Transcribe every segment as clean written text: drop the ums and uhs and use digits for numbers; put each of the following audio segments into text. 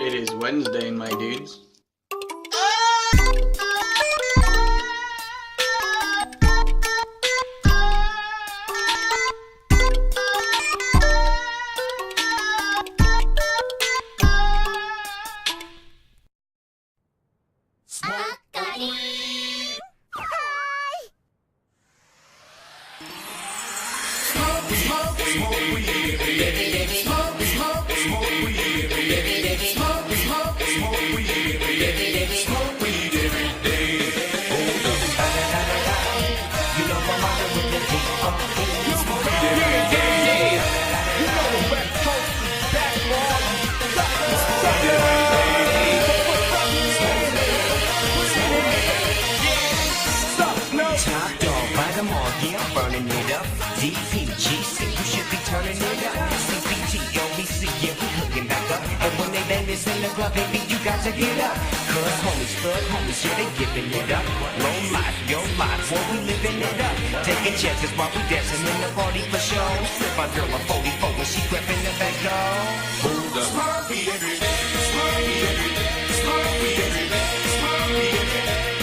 It is Wednesday, my dudes. Burning it up, DPGC, you should be turning it up. CPT, OBC, yeah, we hooking back up. And when they bang this in the club, baby, you got to get up. Cause homies, thug homies, yeah, they giving it up. Low life, yo life, boy, we living it up. Taking chances while we dancing in the party for show. Slip my girl a 44 when she creeping the back door. Hold up. Smurfy every day, Smurfy every day, Smurfy every day, Smurfy every day.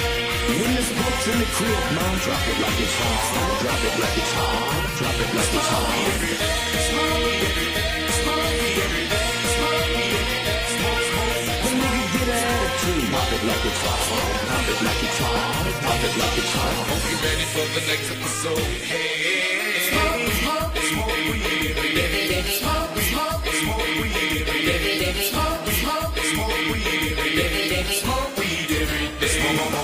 When this book's in the crib, man, drop it like it's hot. Drop it like it's hot. Drop it like it's hot. Every day, Smurfy every day, Smurfy every day, Smurfy every day, Smurfy. When nigga get an attitude, drop it like it's hot. Drop it like it's hot. Drop it like it's hot. Hope you ready for the next episode. Hey, Smurfy, Smurfy, Smurfy every day, Smurfy, Smurfy, Smurfy every day, Smurfy, Smurfy, Smurfy every day, Smurfy every day, Smurfy.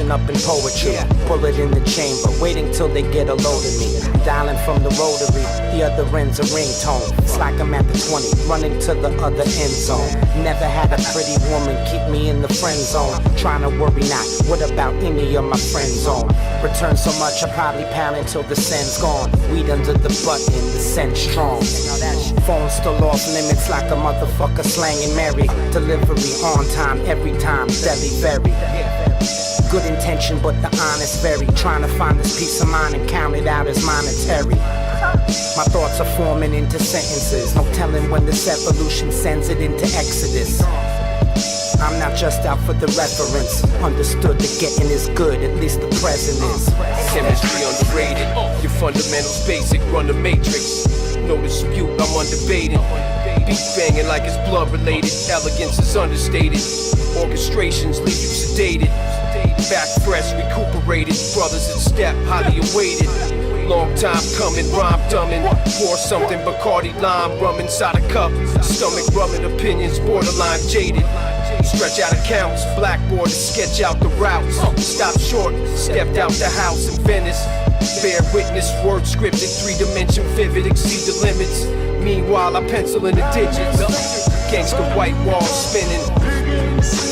Up in poetry, bullet in the chamber, waiting till they get a load of me. Dialing from the rotary, the other end's a ringtone. It's like I'm at the 20, running to the other end zone. Never had a pretty woman keep me in the friend zone. Trying to worry not, what about any of my friends on? Return so much, I probably pound until the send's gone. Weed under the button, the scent strong. Phone still off limits like a motherfucker slanging Mary. Delivery on time, every time, deadly very. Good intention, but the honest vary. Trying to find this peace of mind and count it out as monetary. My thoughts are forming into sentences. No telling when this evolution sends it into exodus. I'm not just out for the reference. Understood that getting is good, at least the present is. Chemistry underrated. Your fundamentals basic, run the matrix. No dispute, I'm undebated. Beat banging like it's blood related. Elegance is understated. Orchestrations leave you sedated. Back fresh, recuperated. Brothers in step, highly awaited. Long time coming, rhyme dumbing. Pour something, Bacardi lime, rum inside a cup. Stomach rubbing, opinions borderline jaded. Stretch out accounts, blackboard to sketch out the routes. Stop short, stepped out the house in Venice. Bear witness, word scripted, 3-dimension vivid, exceed the limits. Meanwhile, I pencil in the digits. Gangsta white walls spinning.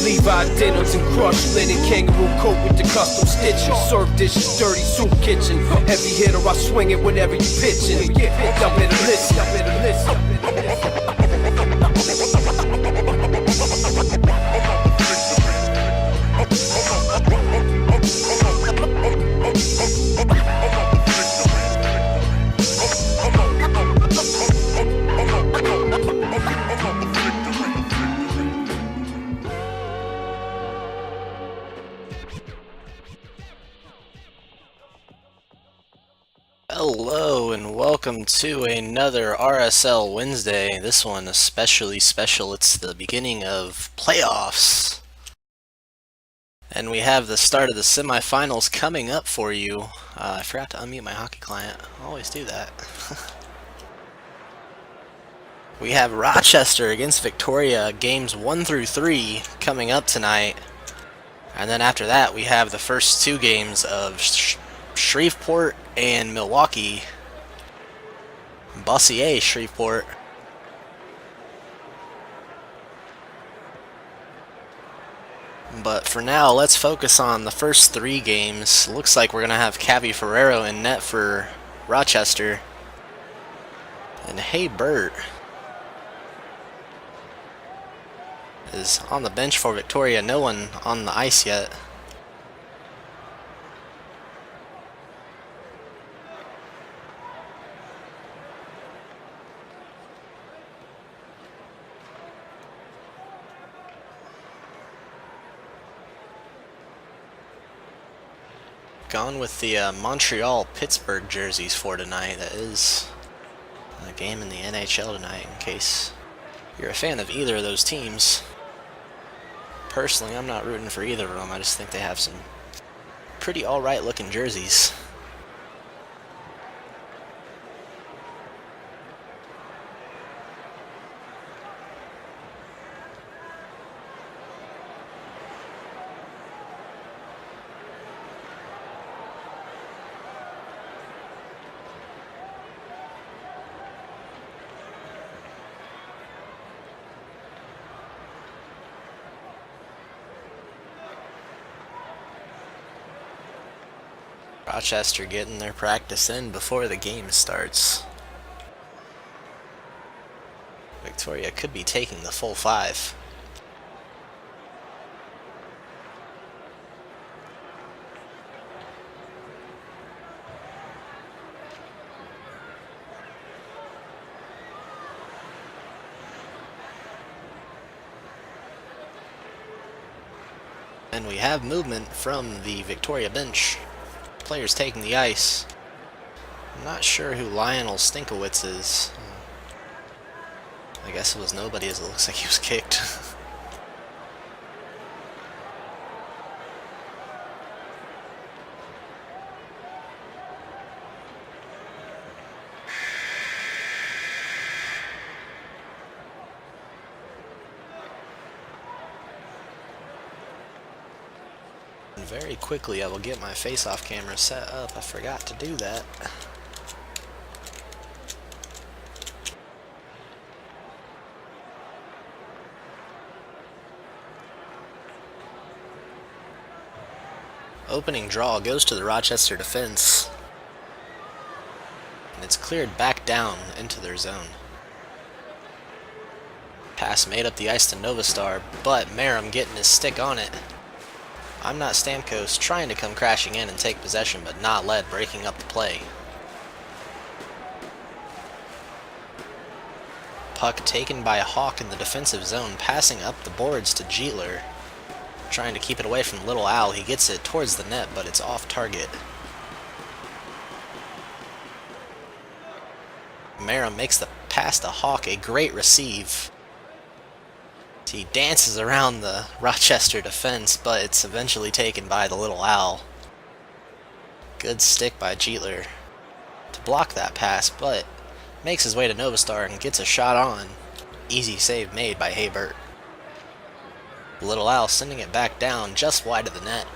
Levi denims and crushed linen, kangaroo coat with the custom stitches. Serve dishes, dirty soup kitchen. Heavy hitter, I swing it whenever you pitching. Y'all better listen, y'all better listen. Hello and welcome to another RSL Wednesday. This one especially special. It's the beginning of playoffs. And we have the start of the semifinals coming up for you. I forgot to unmute my hockey client. I always do that. We have Rochester against Victoria, games 1 through 3 coming up tonight. And then after that we have the first two games of Shreveport and Milwaukee. Bossier, Shreveport. But for now, let's focus on the first 3 games. Looks like we're going to have Cavi Ferrero in net for Rochester. And Hey Bert is on the bench for Victoria. No one on the ice yet. Gone with the Montreal-Pittsburgh jerseys for tonight. That is a game in the NHL tonight, in case you're a fan of either of those teams. Personally, I'm not rooting for either of them. I just think they have some pretty alright looking jerseys. Rochester getting their practice in before the game starts. Victoria could be taking the full 5. And we have movement from the Victoria bench. Players taking the ice. I'm not sure who Lionel Stinkowitz is. I guess it was nobody, as it looks like he was kicked. Very quickly I will get my face-off camera set up. I forgot to do that. Opening draw goes to the Rochester defense. And it's cleared back down into their zone. Pass made up the ice to Novastar, but Merrim getting his stick on it. I'm Not Stamkos trying to come crashing in and take possession, but Not Led breaking up the play. Puck taken by Hawk in the defensive zone, passing up the boards to Jeetler. Trying to keep it away from Little Al. He gets it towards the net, but it's off target. Merrim makes the pass to Hawk, a great receive. He dances around the Rochester defense, but it's eventually taken by the Little Owl. Good stick by Jeetler to block that pass, but makes his way to Novastar and gets a shot on. Easy save made by Haybert. Little Owl sending it back down just wide of the net.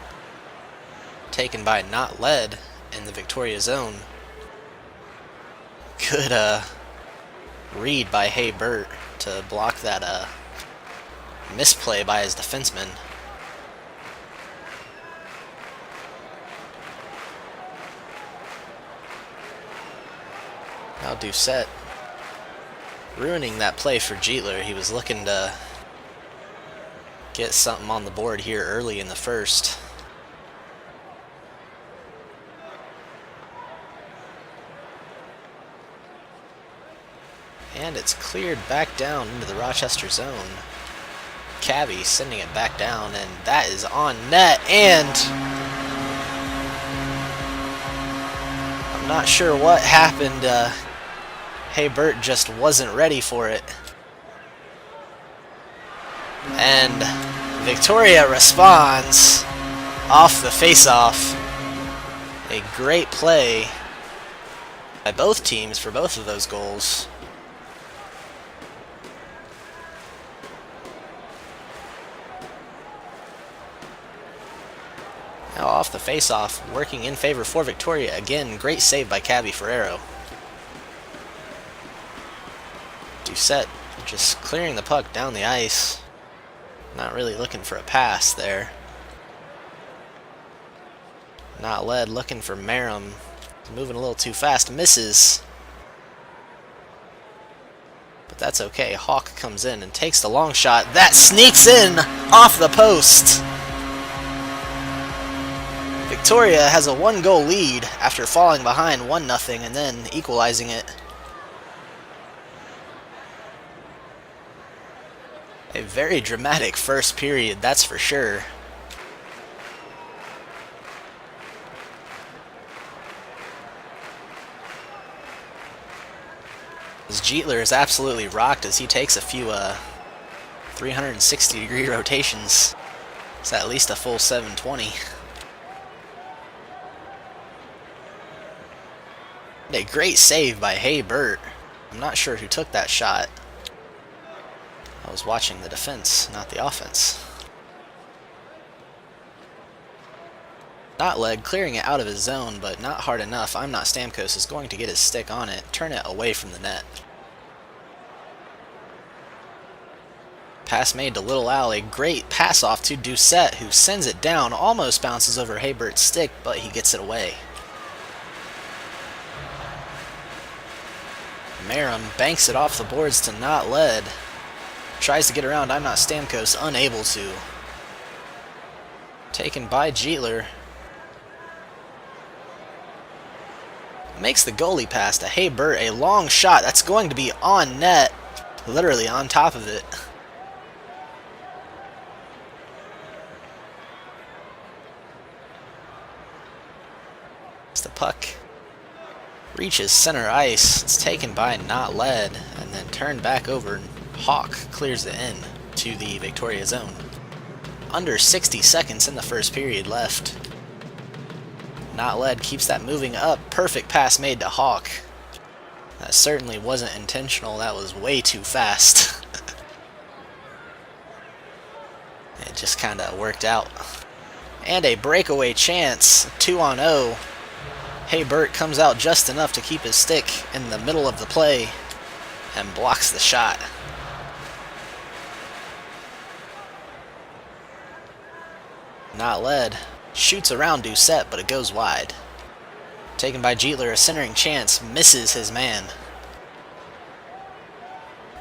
Taken by Not Led in the Victoria zone. Good read by Haybert to block that misplay by his defenseman. Now Doucette ruining that play for Jeetler. He was looking to get something on the board here early in the first. And it's cleared back down into the Rochester zone. Cavi sending it back down, and that is on net, and I'm not sure what happened. Haybert just wasn't ready for it. And Victoria responds off the face-off. A great play by both teams for both of those goals. Now off the face-off, working in favor for Victoria. Again, great save by Cabby Ferrero. Doucette just clearing the puck down the ice. Not really looking for a pass there. Not led, looking for Merrim. Moving a little too fast, misses. But that's okay. Hawk comes in and takes the long shot. That sneaks in off the post. Victoria has a 1-goal lead after falling behind 1-0 and then equalizing it. A very dramatic first period, that's for sure. Jeetler is absolutely rocked as he takes a few 360-degree rotations. It's at least a full 720. A great save by Hey Burt. I'm not sure who took that shot. I was watching the defense, not the offense. Not leg, clearing it out of his zone, but not hard enough. I'm Not Stamkos is going to get his stick on it, turn it away from the net. Pass made to Little Al, a great pass off to Doucette, who sends it down, almost bounces over Hey Burt's stick, but he gets it away. Merrim banks it off the boards to Not Led. Tries to get around I'm Not Stamkos, unable to. Taken by Jeetler. Makes the goalie pass to Hey Burt, a long shot that's going to be on net, literally on top of it. As the puck reaches center ice, it's taken by Not Led and then turned back over. Hawk clears it in to the Victoria zone. Under 60 seconds in the first period left. Not Led keeps that moving up. Perfect pass made to Hawk. That certainly wasn't intentional. That was way too fast. It just kind of worked out. And a breakaway chance. 2-on-0. Hey Burt comes out just enough to keep his stick in the middle of the play and blocks the shot. Not Led shoots around Doucette, but it goes wide. Taken by Jeetler, a centering chance, misses his man.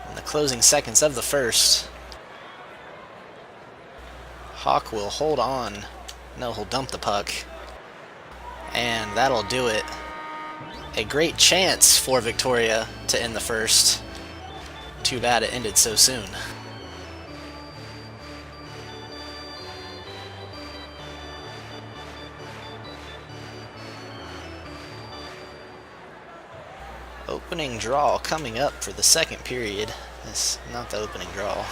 In the closing seconds of the first, Hawk will hold on. No, he'll dump the puck. And that'll do it. A great chance for Victoria to end the first. Too bad it ended so soon. Opening draw coming up for the second period. It's not the opening draw.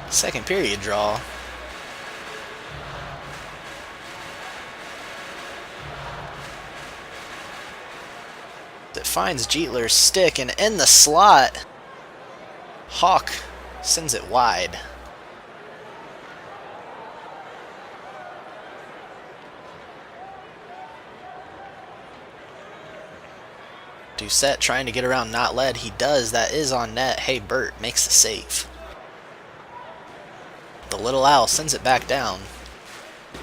Second period draw. It finds Jeetler's stick and in the slot, Hawk sends it wide. Doucette trying to get around Not Led. He does. That is on net. Hey Burt makes the save. The Little Owl sends it back down.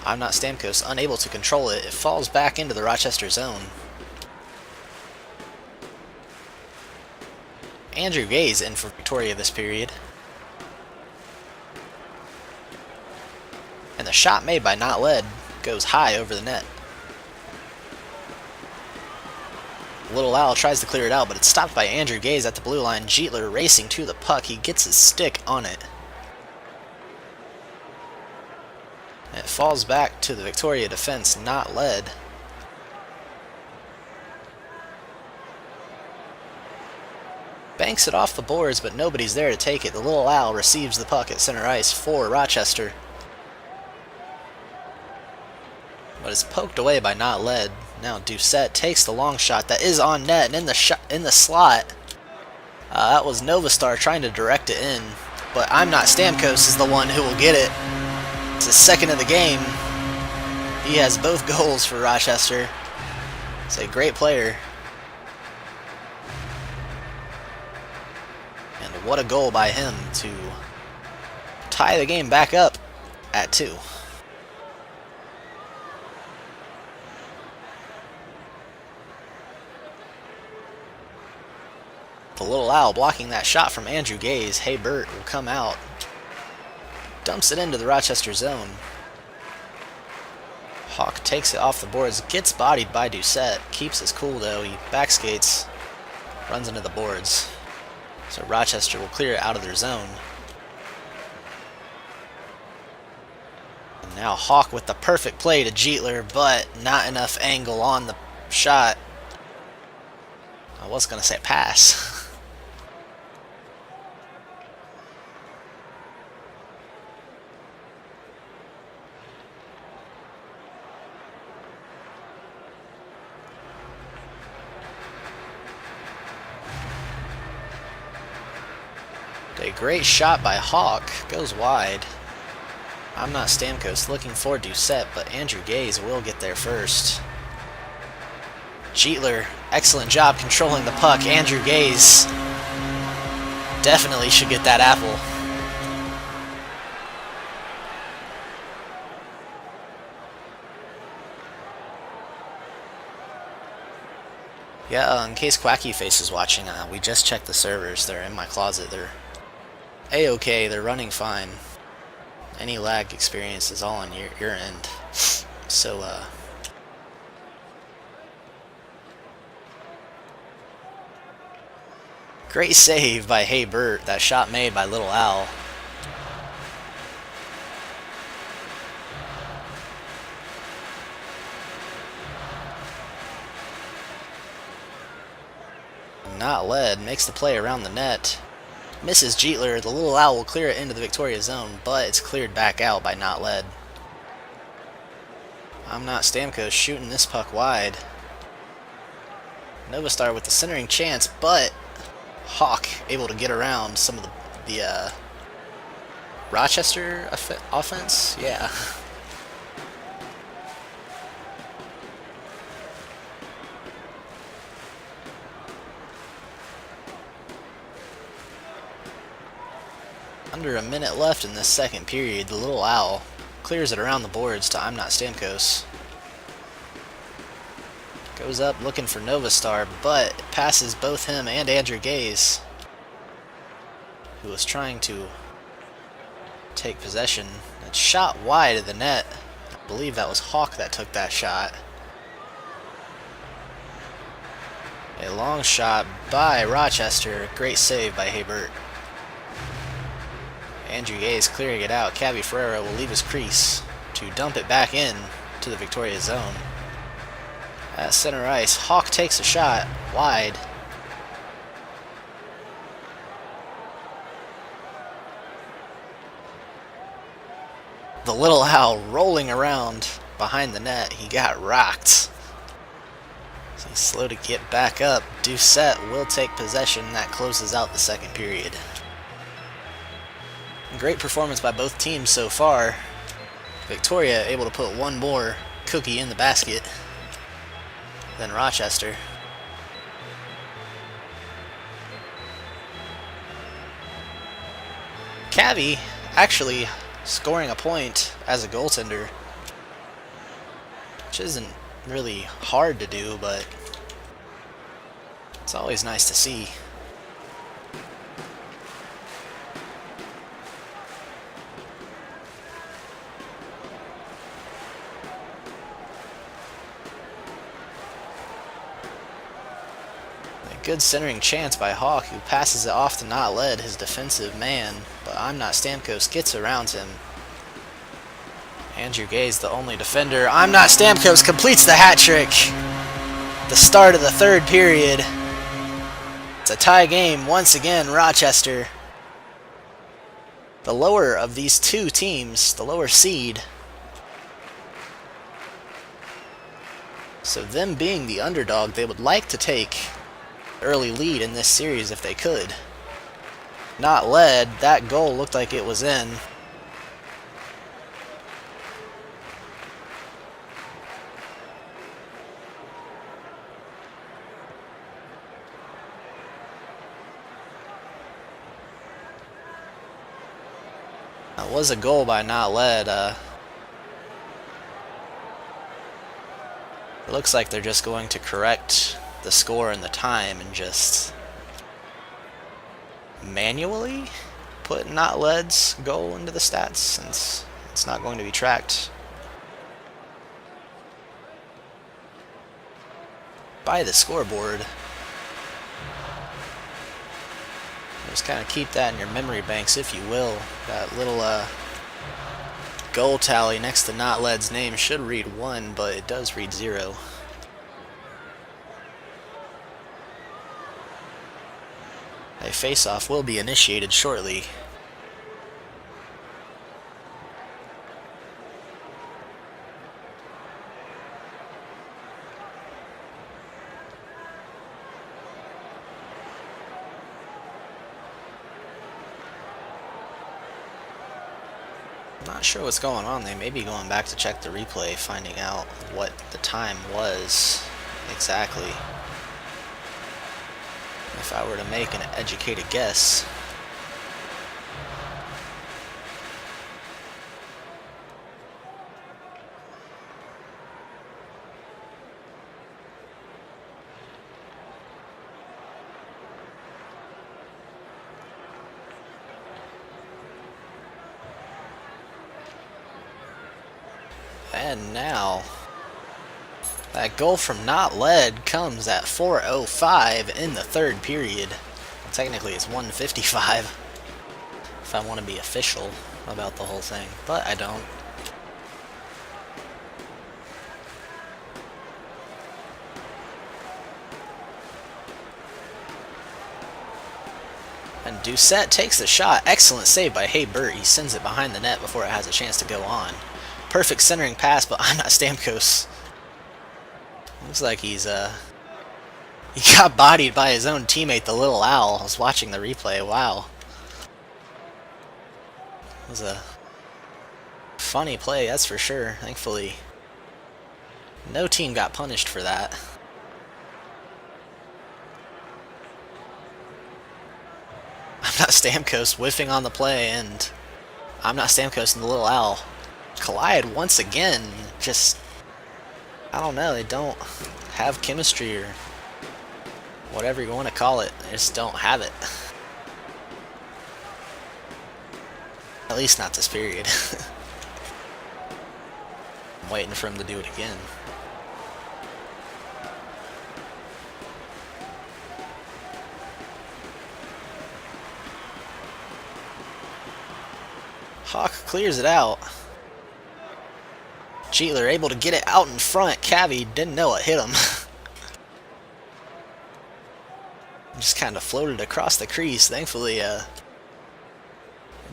I'm Not Stamkos unable to control it. It falls back into the Rochester zone. Andrew Gay's in for Victoria this period. And the shot made by Not Led goes high over the net. Little Owl tries to clear it out, but it's stopped by Andrew Gaze at the blue line. Jeetler racing to the puck. He gets his stick on it. And it falls back to the Victoria defense, Not Led. Banks it off the boards, but nobody's there to take it. The Little Owl receives the puck at center ice for Rochester. But it's poked away by Not Led. Now Doucette takes the long shot that is on net and in the slot. That was Novastar trying to direct it in, but I'm Not Stamkos is the one who will get it. It's his second of the game. He has both goals for Rochester. He's a great player. And what a goal by him to tie the game back up at 2. The Little Owl blocking that shot from Andrew Gaze. Haybert will come out. Dumps it into the Rochester zone. Hawk takes it off the boards, gets bodied by Doucette, keeps his cool though, he backskates, runs into the boards. So Rochester will clear it out of their zone. And now Hawk with the perfect play to Jeetler, but not enough angle on the shot. I was going to say pass. A great shot by Hawk, goes wide. I'm not Stamkos, looking for Doucette, but Andrew Gaze will get there first. Jeetler, excellent job controlling the puck. Andrew Gaze definitely should get that apple. Yeah, in case Quacky Face is watching, we just checked the servers. They're in my closet. They're A-okay, they're running fine. Any lag experience is all on your end. So, great save by Haybert, that shot made by Little Owl. Not led, makes the play around the net. Misses Jeetler, the Little Owl will clear it into the Victoria zone, but it's cleared back out by Not Led. I'm not Stamkos shooting this puck wide. Novastar with the centering chance, but Hawk able to get around some of the Rochester offense? Yeah. Under a minute left in this second period, the Little Owl clears it around the boards to I'm not Stamkos. Goes up looking for Novastar, but it passes both him and Andrew Gaze, who was trying to take possession. It's shot wide of the net. I believe that was Hawk that took that shot. A long shot by Rochester. Great save by Haybert. Andrew Gaze clearing it out. Cabby Ferreira will leave his crease to dump it back in to the Victoria zone. At center ice, Hawk takes a shot wide. The Little Owl rolling around behind the net. He got rocked. So he's slow to get back up. Doucette will take possession. That closes out the second period. Great performance by both teams so far. Victoria able to put one more cookie in the basket than Rochester. Cabby actually scoring a point as a goaltender, which isn't really hard to do, but it's always nice to see. Good centering chance by Hawk, who passes it off to Not Led, his defensive man, but I'm not Stamkos gets around him. Andrew Gaze, the only defender. I'm not Stamkos completes the hat trick. The start of the third period. It's a tie game once again. Rochester, the lower of these two teams, the lower seed. So them being the underdog, they would like to take early lead in this series if they could. Not Led, that goal looked like it was in. was a goal by not led. It looks like they're just going to correct the score and the time and just manually put not led's goal into the stats since it's not going to be tracked by the scoreboard. Just kind of keep that in your memory banks, if you will. That little goal tally next to not led's name should read 1, but it does read 0. A face-off will be initiated shortly. Not sure what's going on. They may be going back to check the replay, finding out what the time was exactly. If I were to make an educated guess. And now, that goal from not led comes at 4:05 in the third period. Technically it's 1:55 if I want to be official about the whole thing, but I don't. And Doucette takes the shot. Excellent save by Burt. He sends it behind the net before it has a chance to go on. Perfect centering pass, but I'm not Stamkos. Looks like he got bodied by his own teammate, the Little Owl. I was watching the replay. Wow. It was a funny play, that's for sure. Thankfully, no team got punished for that. I'm not Stamkos whiffing on the play, and I'm not Stamkos and the Little Owl collide once again. Just, I don't know, they don't have chemistry or whatever you want to call it. They just don't have it. At least not this period. I'm waiting for him to do it again. Hawk clears it out. Jeetler able to get it out in front. Cavi didn't know it hit him. Just kind of floated across the crease. Thankfully, it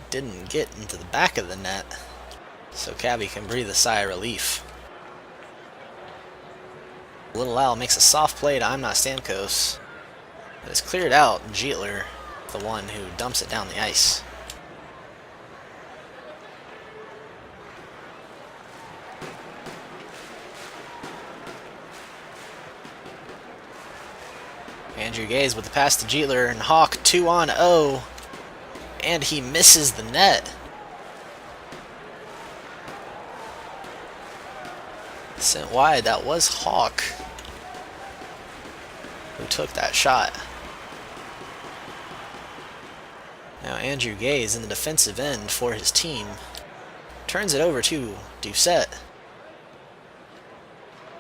didn't get into the back of the net, so Cavi can breathe a sigh of relief. Little Owl makes a soft play to I'm not Stamkos. But it's cleared out. Jeetler, the one who dumps it down the ice. Andrew Gaze with the pass to Jeetler, and Hawk 2-on-0, and he misses the net. Sent wide. That was Hawk who took that shot. Now Andrew Gaze in the defensive end for his team turns it over to Doucette,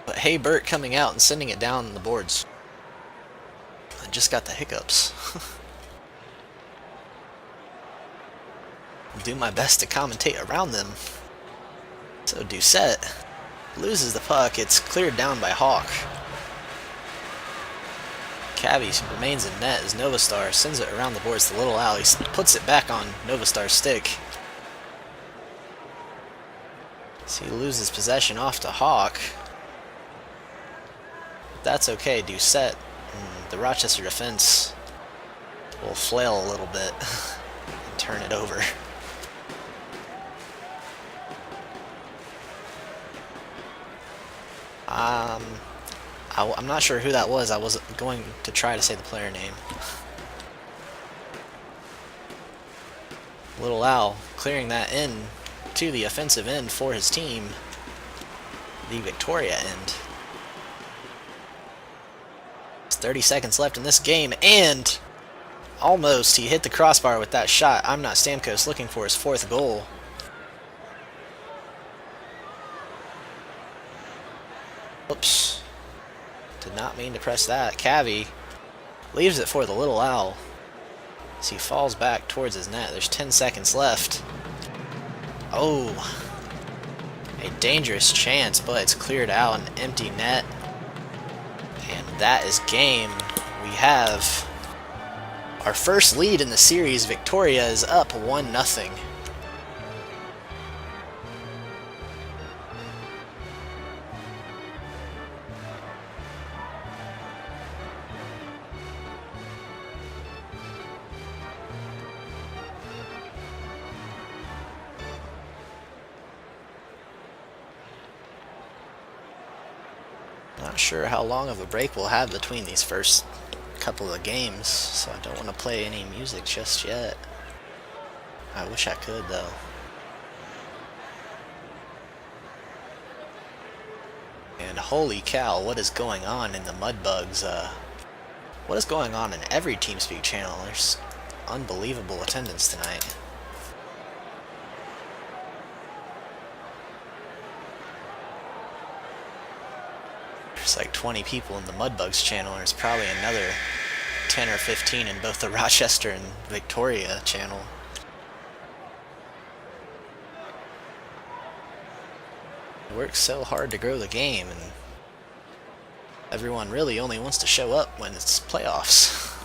but Burt coming out and sending it down the boards. I just got the hiccups. Do my best to commentate around them. So Doucette loses the puck. It's cleared down by Hawk. Cavi remains in net as Novastar sends it around the boards to Little Owl. He puts it back on Novastar's stick. So he loses possession off to Hawk. That's okay. Doucette and the Rochester defense will flail a little bit and turn it over. I'm not sure who that was. I wasn't going to try to say the player name. Little Al clearing that in to the offensive end for his team, the Victoria end. There's 30 seconds left in this game, and almost he hit the crossbar with that shot. I'm Not Stamkos looking for his 4th goal. Oops. Did not mean to press that. Cavi leaves it for the Little Owl as he falls back towards his net. There's 10 seconds left. Oh. A dangerous chance, but it's cleared out. An empty net. And that is game. We have our first lead in the series. Victoria is up 1-0. Not sure how long of a break we'll have between these first couple of games, so I don't want to play any music just yet. I wish I could, though. And holy cow, what is going on in the Mudbugs? What is going on in every TeamSpeak channel? There's unbelievable attendance tonight. There's like 20 people in the Mudbugs channel, and there's probably another 10 or 15 in both the Rochester and Victoria channel. It works so hard to grow the game, and everyone really only wants to show up when it's playoffs.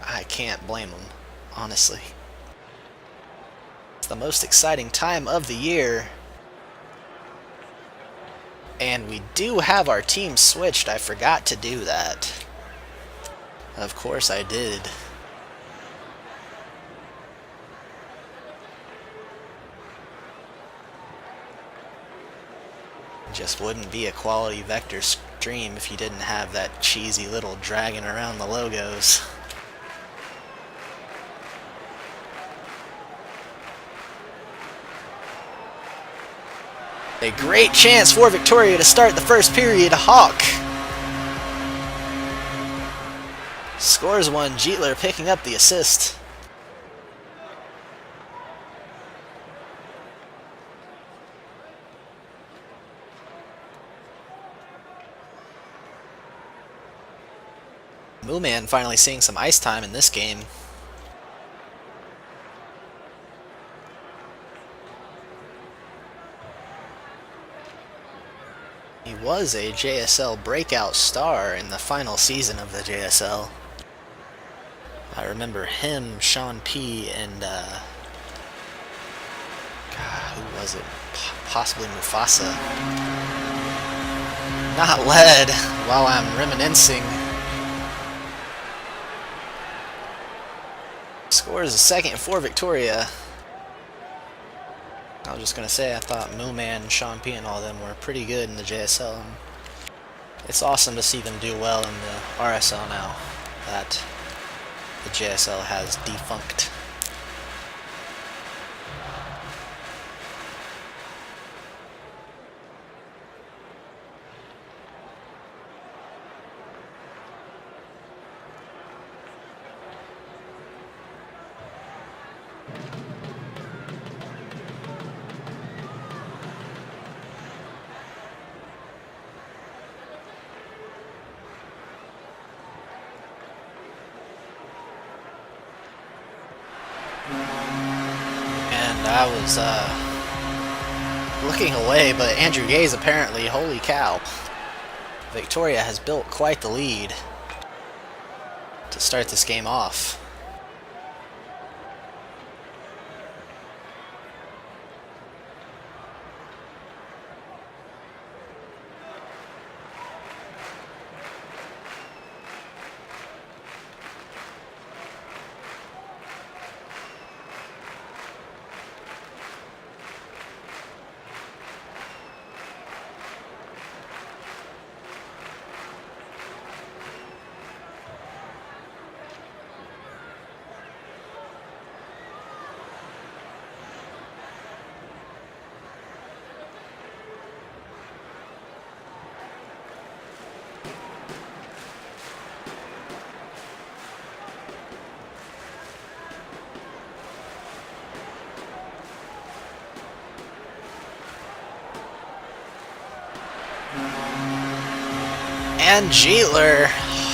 I can't blame them, honestly. It's the most exciting time of the year. And we do have our team switched. I forgot to do that. Of course I did. It just wouldn't be a quality vector stream if you didn't have that cheesy little dragon around the logos. A great chance for Victoria to start the first period. Hawk scores one. Jeetler picking up the assist. Mooman finally seeing some ice time in this game. He was a JSL breakout star in the final season of the JSL. I remember him, Sean P, and God, who was it? Possibly Mufasa. Not led while I'm reminiscing. Scores a second for Victoria. I was just going to say, I thought Mooman, Sean P, and all of them were pretty good in the JSL. And it's awesome to see them do well in the RSL now that the JSL has defunct. I was looking away, but Andrew Gaze apparently, holy cow. Victoria has built quite the lead to start this game off. And Jeetler,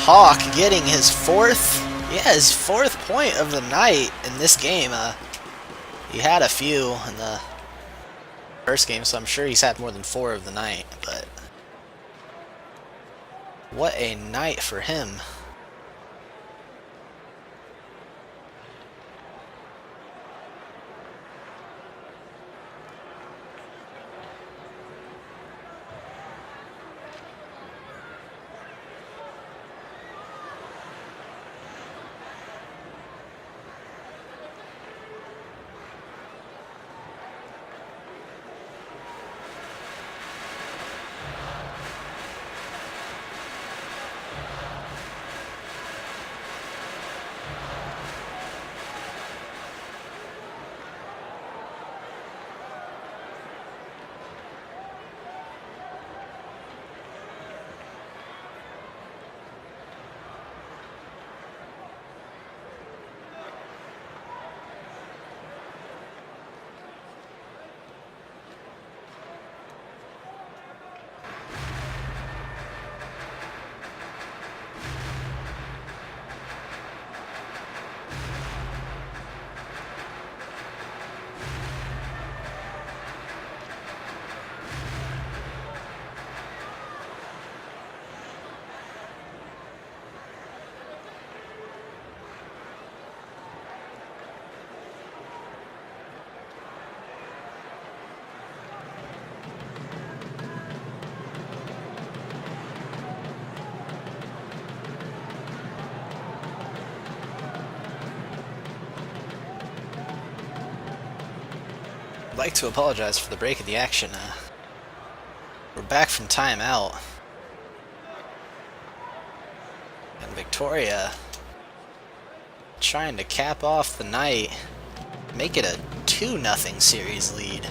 Hawk getting his fourth point of the night in this game. He had a few in the first game, so I'm sure he's had more than 4 of the night, but what a night for him. I'd like to apologize for the break in the action. We're back from timeout. And Victoria trying to cap off the night, make it a 2-0 series lead.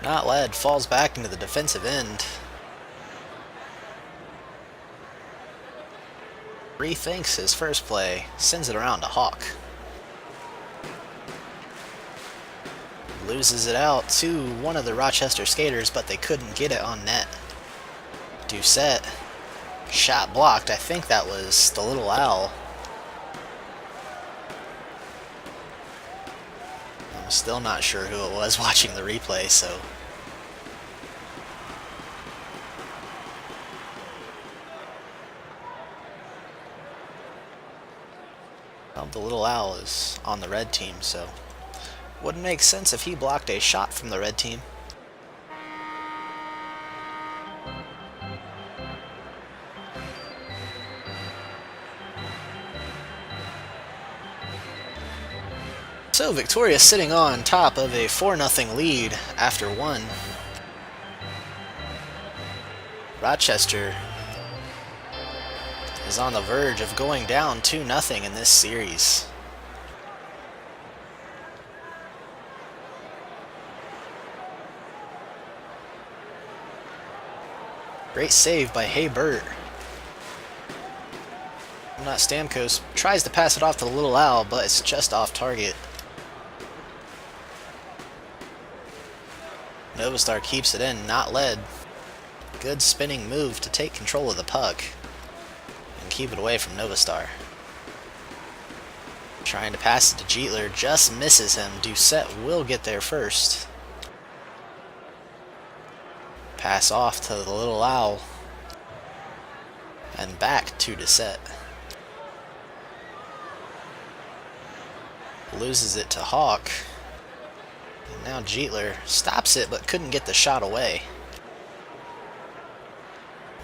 Not led, falls back into the defensive end. Rethinks his first play, sends it around to Hawk. Loses it out to one of the Rochester skaters, but they couldn't get it on net. Doucette, shot blocked. I think that was the Little Owl. I'm still not sure who it was watching the replay, so... Well, the Little Owl is on the red team, so... Wouldn't make sense if he blocked a shot from the red team. So Victoria sitting on top of a 4-0 lead after 1. Rochester is on the verge of going down 2-0 in this series. Great save by Haybert. Not Stamkos tries to pass it off to the Little Owl, but it's just off target. Novastar keeps it in, not led. Good spinning move to take control of the puck and keep it away from Novastar. Trying to pass it to Jeetler, just misses him. Doucette will get there first. Pass off to the Little Owl. And back to Doucette. Loses it to Hawk. And now Jeetler stops it but couldn't get the shot away.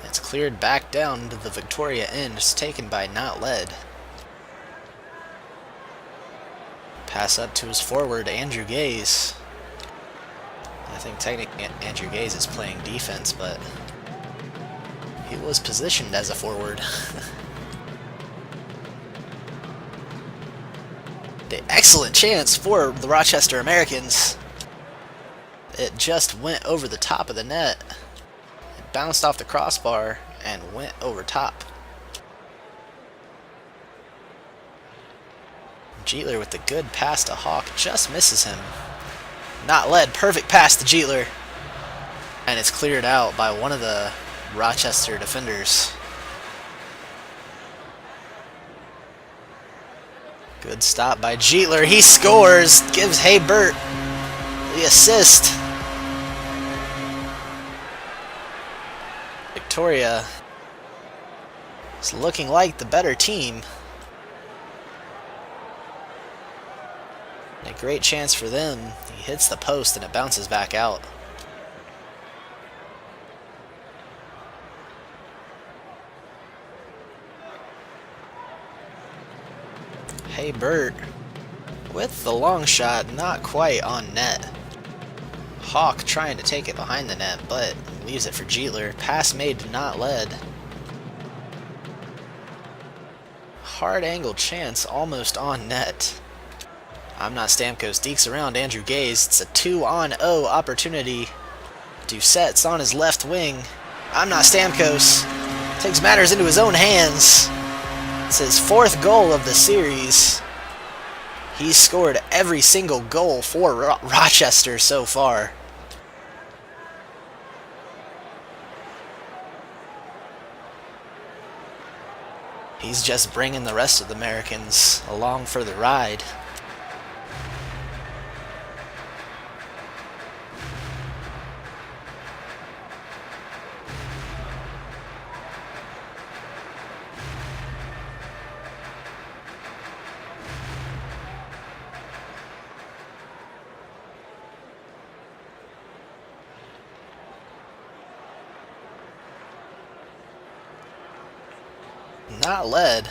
It's cleared back down to the Victoria end. It's taken by Not Led. Pass up to his forward, Andrew Gaze. I think technically Andrew Gaze is playing defense, but he was positioned as a forward. The excellent chance for the Rochester Americans. It just went over the top of the net. It bounced off the crossbar and went over top. Jeetler with the good pass to Hawk, just misses him. Not led, perfect pass to Jeetler. And it's cleared out by one of the Rochester defenders. Good stop by Jeetler. He scores, gives Haybert the assist. Victoria is looking like the better team. A great chance for them. He hits the post and it bounces back out. Haybert with the long shot, not quite on net. Hawk trying to take it behind the net, but leaves it for Jeetler. Pass made, not led. Hard angled chance, almost on net. I'm Not Stamkos dekes around Andrew Gaze. It's a 2-on-0 opportunity. Doucette's on his left wing. I'm Not Stamkos takes matters into his own hands. It's his 4th goal of the series. He's scored every single goal for Rochester so far. He's just bringing the rest of the Americans along for the ride. Not led.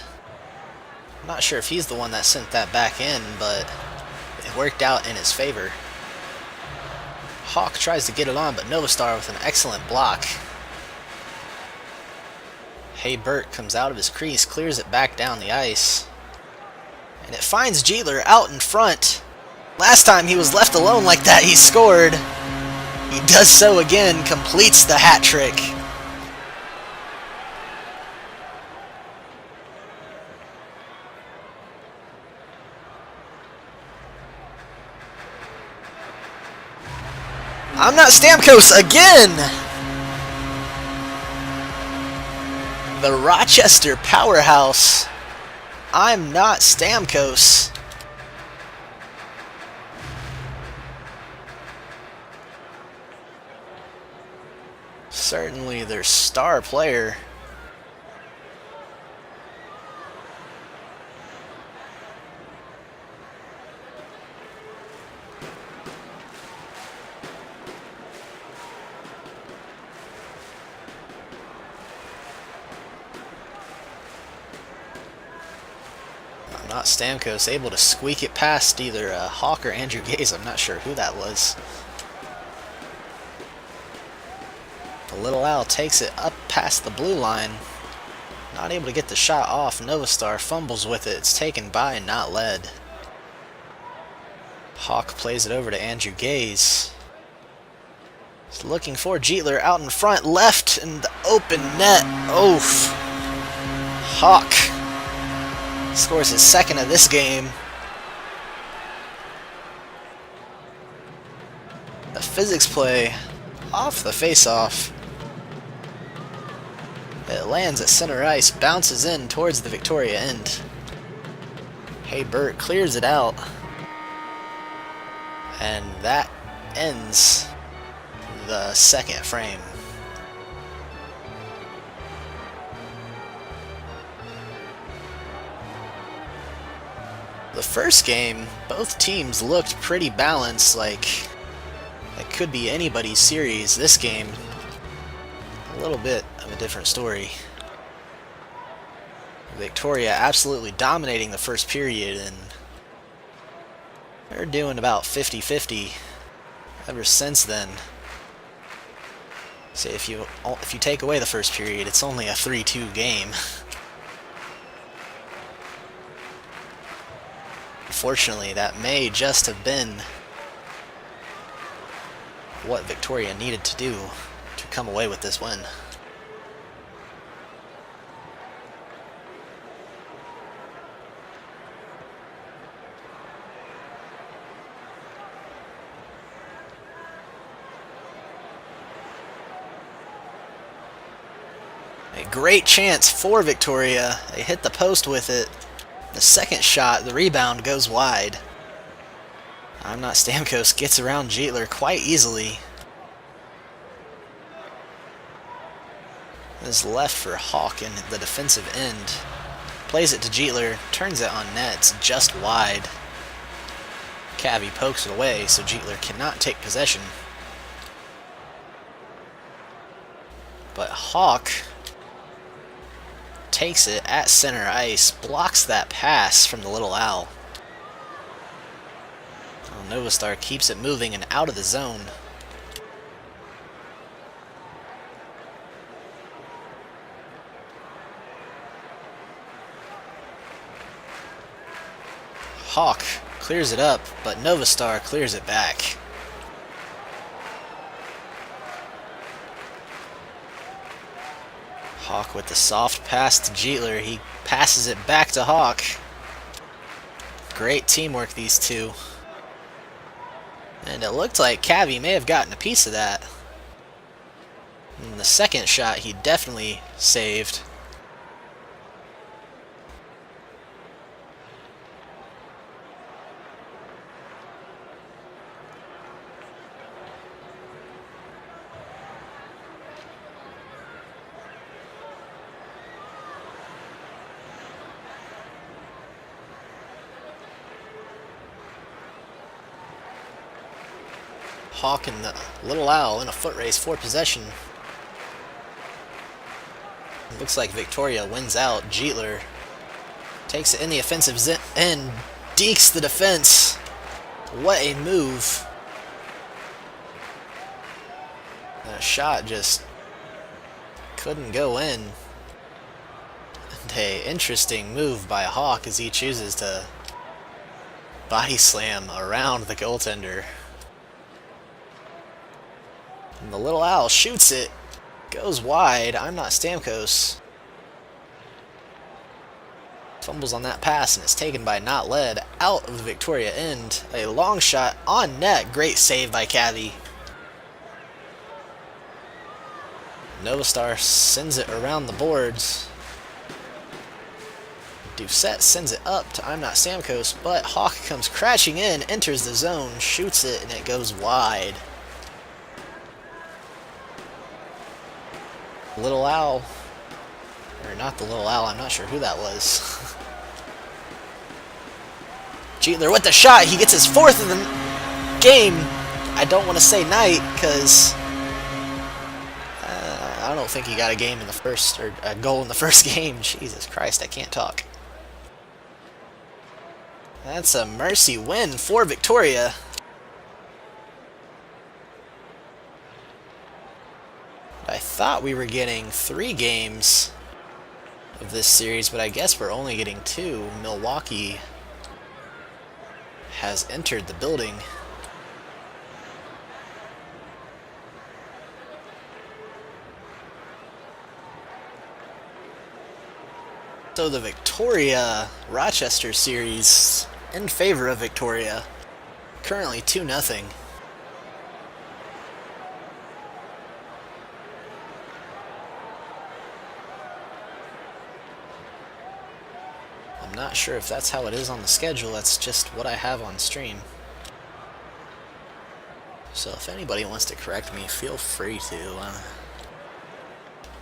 I'm not sure if he's the one that sent that back in, but it worked out in his favor. Hawk tries to get it on, but Novastar with an excellent block. Haybert comes out of his crease, clears it back down the ice. And it finds Jeetler out in front. Last time he was left alone like that, he scored. He does so again, completes the hat trick. I'm Not Stamkos again! The Rochester powerhouse. I'm Not Stamkos. Certainly their star player. Not Stamkos, able to squeak it past either Hawk or Andrew Gaze. I'm not sure who that was. The Little Owl takes it up past the blue line. Not able to get the shot off. Novastar fumbles with it. It's taken by and not led. Hawk plays it over to Andrew Gaze. He's looking for Jeetler out in front. Left in the open net. Oof. Hawk scores his 2nd of this game. The physics play off the face-off. It lands at center ice, bounces in towards the Victoria end. Haybert clears it out. And that ends the 2nd frame. The first game, both teams looked pretty balanced, like it could be anybody's series. This game, a little bit of a different story. Victoria absolutely dominating the first period, and they're doing about 50-50 ever since then. So if you take away the first period, it's only a 3-2 game. Unfortunately, that may just have been what Victoria needed to do to come away with this win. A great chance for Victoria. They hit the post with it. The second shot, the rebound goes wide. I'm Not Stamkos gets around Jeetler quite easily. Is left for Hawk in the defensive end. Plays it to Jeetler, turns it on net, it's just wide. Cavi pokes it away, so Jeetler cannot take possession. But Hawk takes it at center ice, blocks that pass from the Little Owl. Well, Novastar keeps it moving and out of the zone. Hawk clears it up, but Novastar clears it back. Hawk with the soft pass to Jeetler. He passes it back to Hawk. Great teamwork, these two. And it looked like Cavi may have gotten a piece of that. And the second shot he definitely saved. Hawk and the Little Owl in a foot race for possession. Looks like Victoria wins out. Jeetler takes it in the offensive end, dekes the defense. What a move. That shot just couldn't go in. And an interesting move by Hawk as he chooses to body slam around the goaltender. And the Little Owl shoots it. Goes wide. I'm Not Stamkos. Fumbles on that pass and it's taken by Not Led out of the Victoria end. A long shot on net. Great save by Cavi. Novastar sends it around the boards. Doucette sends it up to I'm Not Stamkos, but Hawk comes crashing in, enters the zone, shoots it, and it goes wide. Little Owl, or not the Little Owl, I'm not sure who that was. Jeetler with the shot, he gets his fourth of the game. I don't want to say night, because I don't think he got a game in the first, or a goal in the first game. Jesus Christ, I can't talk. That's a mercy win for Victoria. I thought we were getting 3 games of this series, but I guess we're only getting 2. Milwaukee has entered the building. So the Victoria-Rochester series in favor of Victoria. Currently 2-0. I'm not sure if that's how it is on the schedule. That's just what I have on stream. So if anybody wants to correct me, feel free to.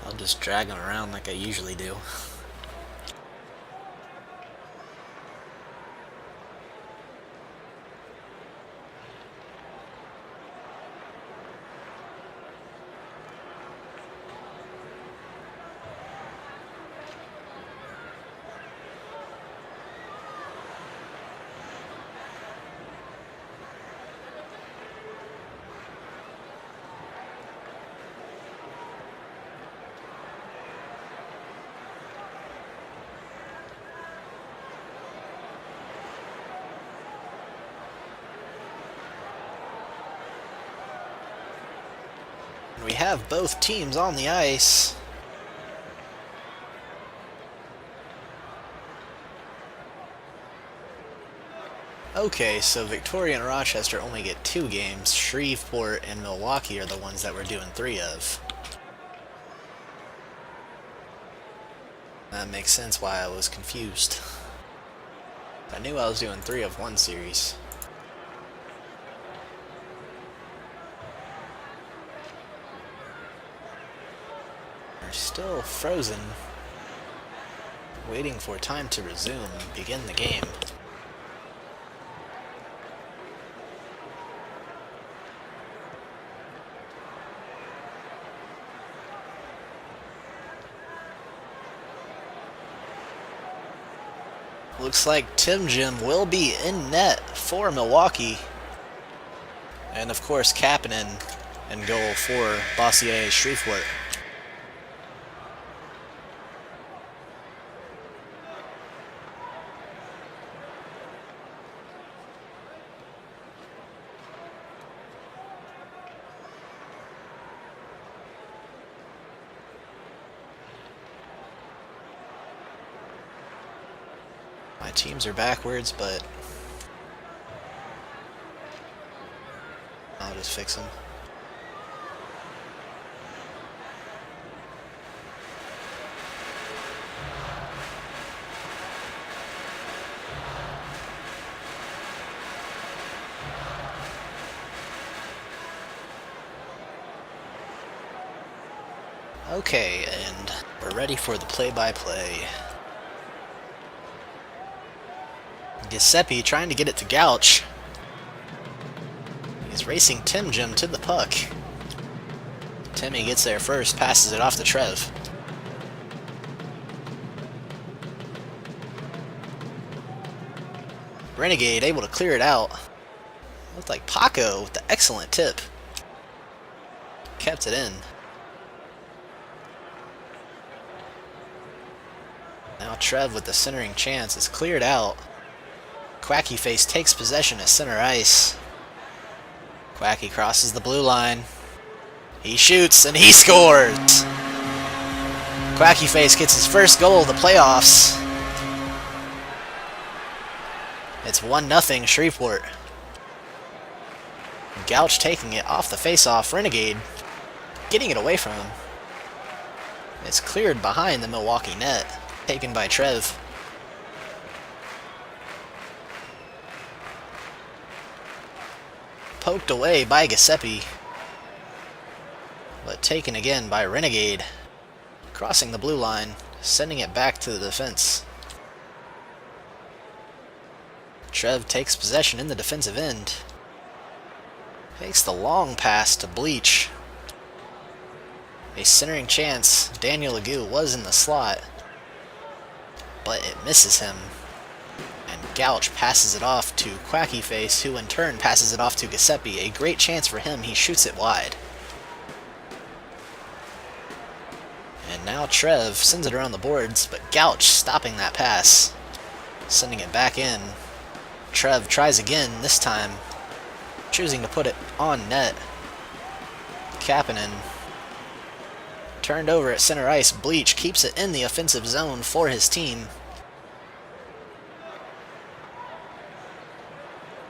I'll just drag them around like I usually do. We have both teams on the ice. Okay, so Victoria and Rochester only get 2 games. Shreveport and Milwaukee are the ones that we're doing 3 of. That makes sense why I was confused. I knew I was doing 3 of 1 series. We're still frozen, waiting for time to resume, begin the game. Looks like Tim Jim will be in net for Milwaukee. And of course Kapanen in goal for Bossier Shreveport. My teams are backwards, but I'll just fix them. Okay, and we're ready for the play-by-play. Giuseppe trying to get it to Gouch. He's racing Tim Jim to the puck. Timmy gets there first, passes it off to Trev. Renegade able to clear it out. Looked like Paco with the excellent tip. Kept it in. Now Trev with the centering chance is cleared out. Quacky Face takes possession at center ice. Quacky crosses the blue line. He shoots and he scores! Quacky Face gets his first goal of the playoffs. It's 1-0 Shreveport. Gouch taking it off the face-off. Renegade getting it away from him. It's cleared behind the Milwaukee net. Taken by Trev. Poked away by Giuseppe, but taken again by Renegade, crossing the blue line, sending it back to the defense. Trev takes possession in the defensive end, takes the long pass to Bleach. A centering chance. Daniel Legoux was in the slot, but it misses him. And Gouch passes it off to Quacky Face, who in turn passes it off to Giuseppe. A great chance for him. He shoots it wide. And now Trev sends it around the boards, but Gouch stopping that pass. Sending it back in. Trev tries again, this time choosing to put it on net. Kapanen turned over at center ice. Bleach keeps it in the offensive zone for his team.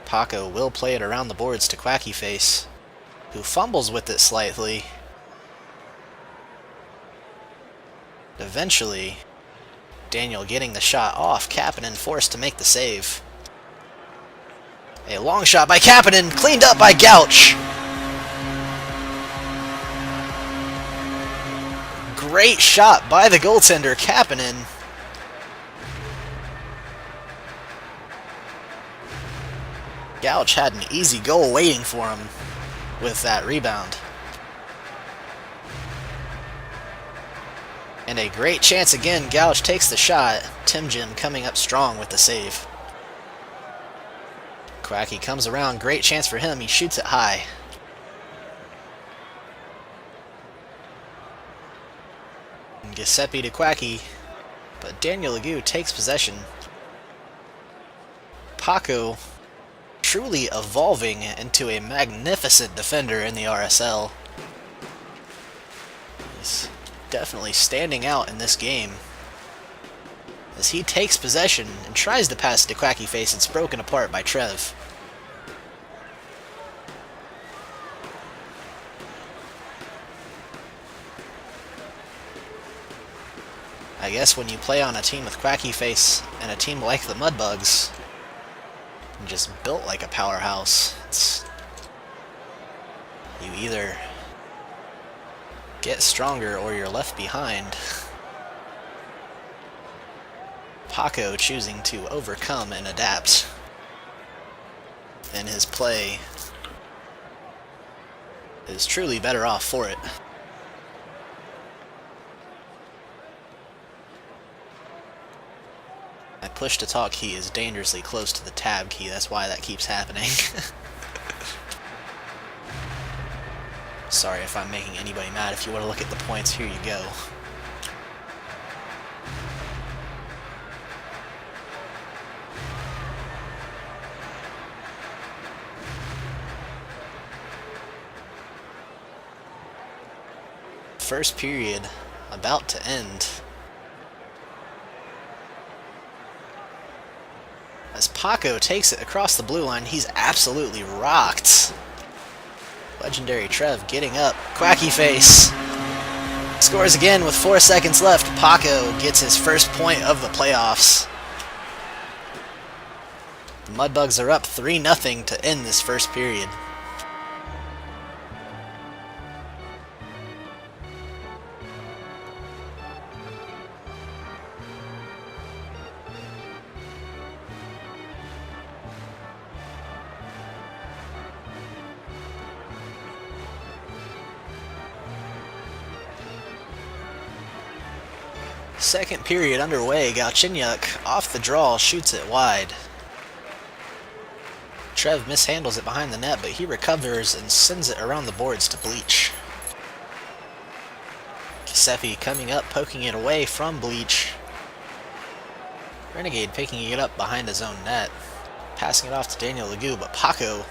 Paco will play it around the boards to Quacky Face, who fumbles with it slightly. Eventually, Daniel getting the shot off. Kapanen forced to make the save. A long shot by Kapanen, cleaned up by Gouch. Great shot by the goaltender, Kapanen. Gouch had an easy goal waiting for him with that rebound. And a great chance again. Gouch takes the shot. Tim Jim coming up strong with the save. Quacky comes around. Great chance for him. He shoots it high. And Giuseppe to Quacky. But Daniel Legoux takes possession. Paco truly evolving into a magnificent defender in the RSL. He's definitely standing out in this game, as he takes possession and tries to pass to Quacky Face. It's broken apart by Trev. I guess when you play on a team with Quacky Face and a team like the Mudbugs, just built like a powerhouse. You either get stronger or you're left behind. Paco choosing to overcome and adapt in his play is truly better off for it. My push to talk key is dangerously close to the tab key, that's why that keeps happening. Sorry if I'm making anybody mad. If you want to look at the points, here you go. First period about to end. As Paco takes it across the blue line, he's absolutely rocked. Legendary Trev getting up. Quacky Face scores again with 4 seconds left. Paco gets his first point of the playoffs. The Mudbugs are up 3-0 to end this first period. Second period underway. Galchenyuk off the draw shoots it wide. Trev mishandles it behind the net, but he recovers and sends it around the boards to Bleach. Giuseppe coming up, poking it away from Bleach. Renegade picking it up behind his own net. Passing it off to Daniel Legou, but Paco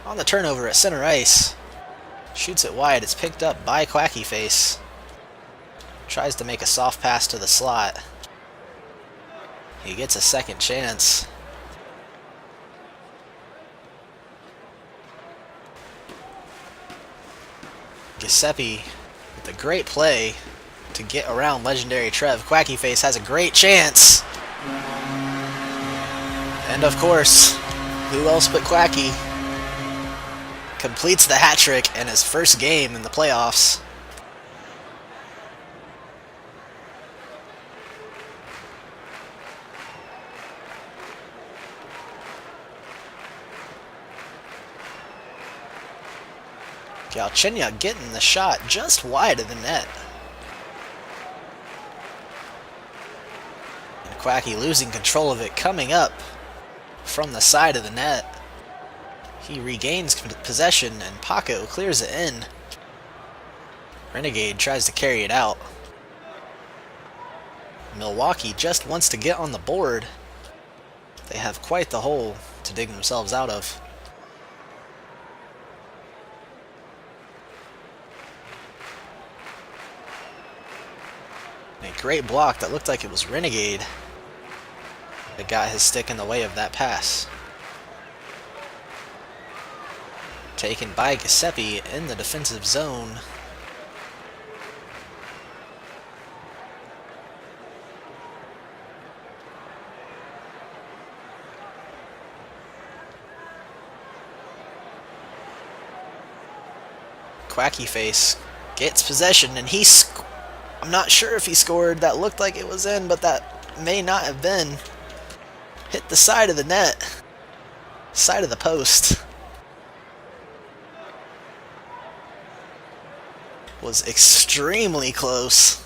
on the turnover at center ice. Shoots it wide. It's picked up by Quacky Face. Tries to make a soft pass to the slot. He gets a second chance. Giuseppe with a great play to get around Legendary Trev. Quacky Face has a great chance. And of course, who else but Quacky completes the hat trick in his first game in the playoffs. Galchenyuk getting the shot just wide of the net. And Quacky losing control of it, coming up from the side of the net. He regains possession and Paco clears it in. Renegade tries to carry it out. Milwaukee just wants to get on the board. They have quite the hole to dig themselves out of. A great block that looked like it was Renegade that got his stick in the way of that pass. Taken by Giuseppe in the defensive zone. Quacky Face gets possession and I'm not sure if he scored. That looked like it was in, but that may not have been. Hit the side of the net. Side of the post. Was extremely close.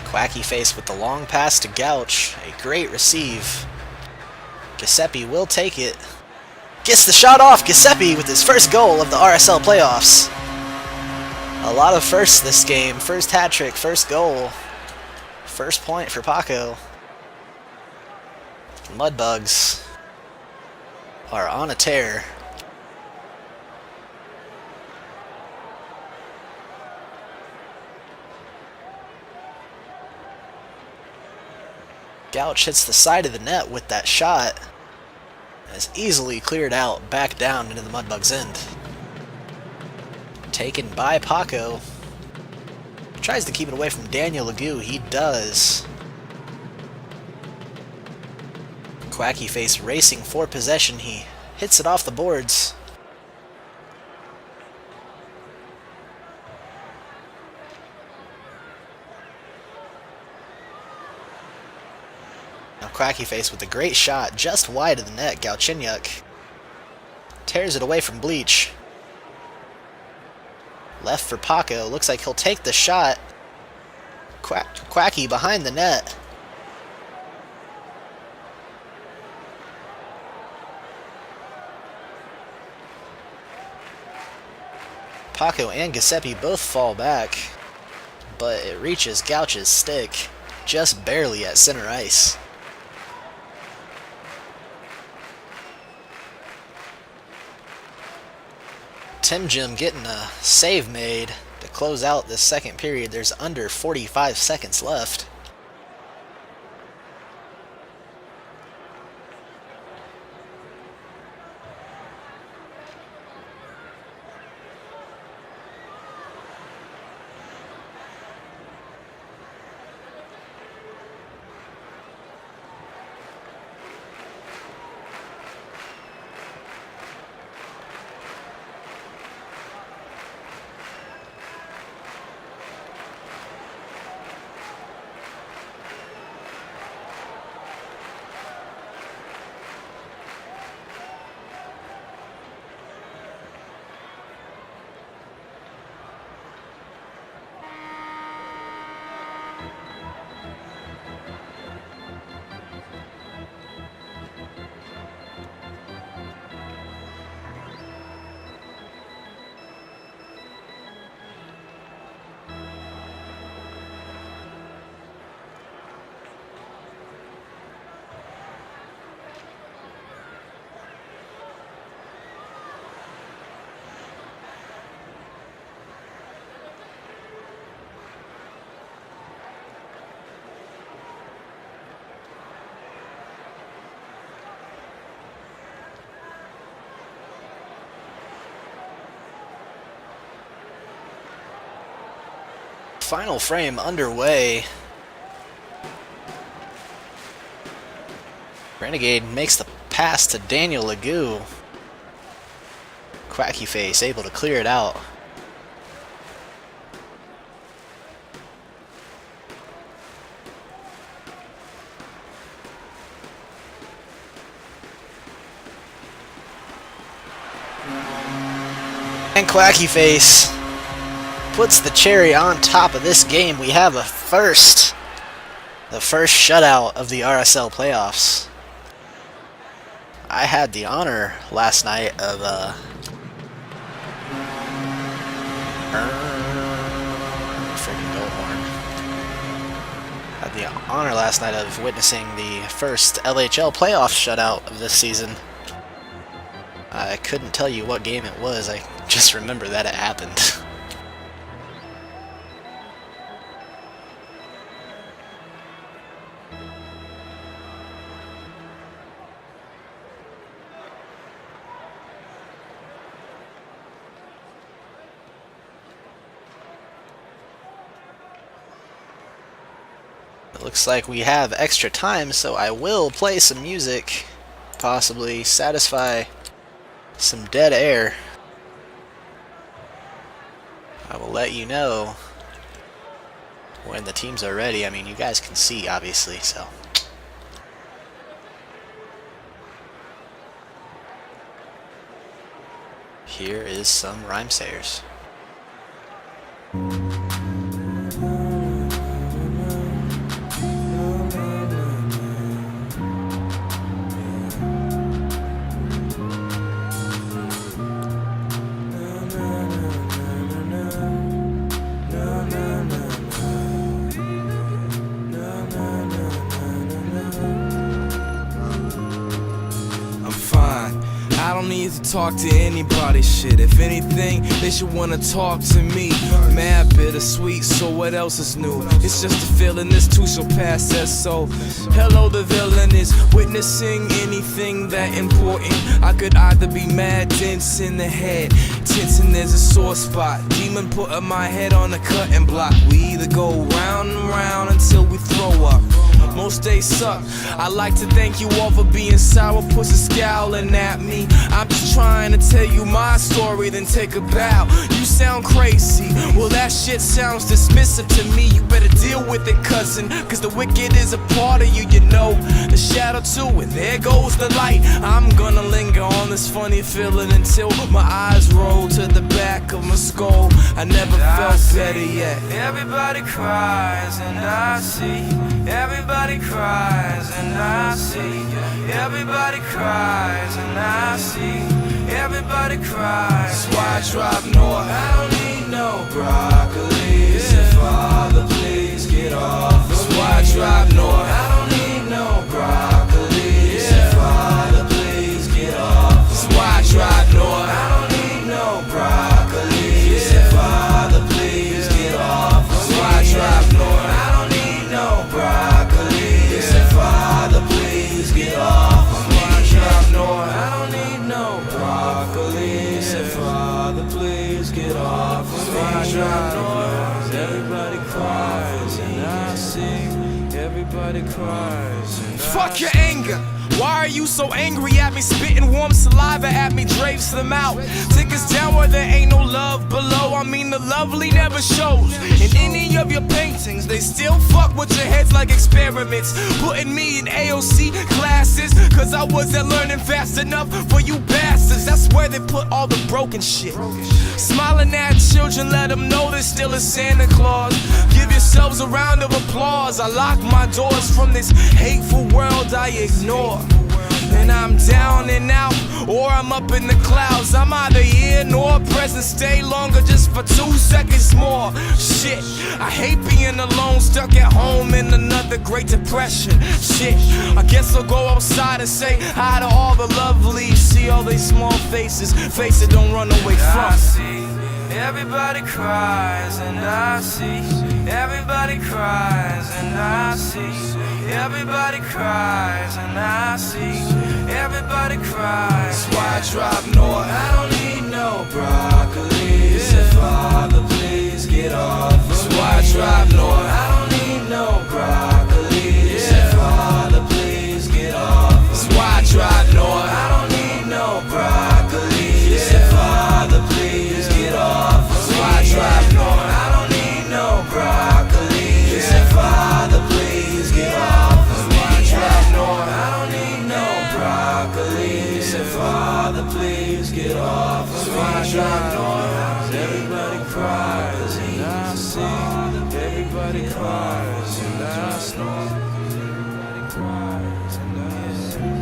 Quacky Face with the long pass to Gouch. A great receive. Giuseppe will take it. Gets the shot off. Giuseppe with his first goal of the RSL playoffs. A lot of firsts this game. First hat trick, first goal. First point for Paco. Mudbugs are on a tear. Gouch hits the side of the net with that shot. Is easily cleared out back down into the Mudbug's end. Taken by Paco. Tries to keep it away from Daniel Legou. He does. Quacky Face racing for possession. He hits it off the boards. Now Quacky Face with a great shot just wide of the net. Galchenyuk tears it away from Bleach. Left for Paco. Looks like he'll take the shot. Quacky behind the net. Paco and Giuseppe both fall back, but it reaches Gouch's stick just barely at center ice. Tim Jim getting a save made to close out this second period. There's under 45 seconds left. Final frame underway. Renegade makes the pass to Daniel Legou. Quacky Face able to clear it out. And Quacky Face puts the cherry on top of this game. We have a first. The first shutout of the RSL playoffs. I had the honor last night of freaking goal horn. Had the honor last night of witnessing the first LHL playoff shutout of this season. I couldn't tell you what game it was. I just remember that it happened. It looks like we have extra time, so I will play some music, possibly satisfy some dead air. I will let you know when the teams are ready. I mean, you guys can see, obviously, so. Here is some Rhymesayers. talk to anybody, shit. If anything, they should wanna talk to me. Mad bittersweet, so what else is new? It's just a feeling, this too shall pass, that's so. Hello, the villain is witnessing anything that important. I could either be mad, dense in the head, tense and there's a sore spot. Demon putting my head on the cutting block. We either go round and round until we throw up. Most days suck. I'd like to thank you all for being sour, pussy scowling at me. I'm just trying to tell you my story, then take a bow. You sound crazy, well that shit sounds dismissive to me. You better deal with it, cousin, cause the wicked is a part of you, you know. The shadow too, and there goes the light. I'm gonna linger on this funny feeling until my eyes roll to the back of my skull. I never felt better yet. Everybody cries and I see. Everybody cries and I see. Everybody cries and I see. Everybody cries. That's why I drive north. I don't need no broccoli. So Father, please get off. That's why I drive north. I don't need no broccoli. So Father, please get off. That's why I drive north. I don't need no broccoli. So Father, please get off. That's why I drive north. I don't need no broccoli. So Father, please get off. That's why I drive north. I don't need no broccoli. So Father, please get off. That's why I drive north. Everybody cries and I sing. Everybody cries and Fuck your anger. Why are you so angry at me? Spitting warm saliva at me drapes them out. Take us down where there ain't no love below. I mean the lovely never shows. In any of your paintings, they still fuck with your heads like experiments. Putting me in AOC classes, cause I wasn't learning fast enough for you bastards. That's where they put all the broken shit. Smiling at children, let them know there's still a Santa Claus. Give yourselves a round of applause. I lock my doors from this hateful world I ignore. And I'm down and out, or I'm up in the clouds. I'm either here nor present, stay longer just for 2 seconds more. Shit, I hate being alone, stuck at home in another Great Depression. Shit, I guess I'll go outside and say hi to all the lovelies. See all these small faces, faces don't run away from. I see. Everybody cries and I see. Everybody cries and I see. Everybody cries and I see. Everybody cries. That's why I drive north. I don't need no broccoli. So Father, please get off. That's why I drive north. I don't need no broccoli. So Father, please get off. That's why I drive north. I don't need no broccoli. So Father, please get off. That's why I drive north. I don't need no broccoli. So Father, please get off. That's why I drive north. I don't need no broccoli. So Father, please get off. That's why I drive north. Everybody cries and I sing. Everybody cries and I snore. Everybody cries and I sing.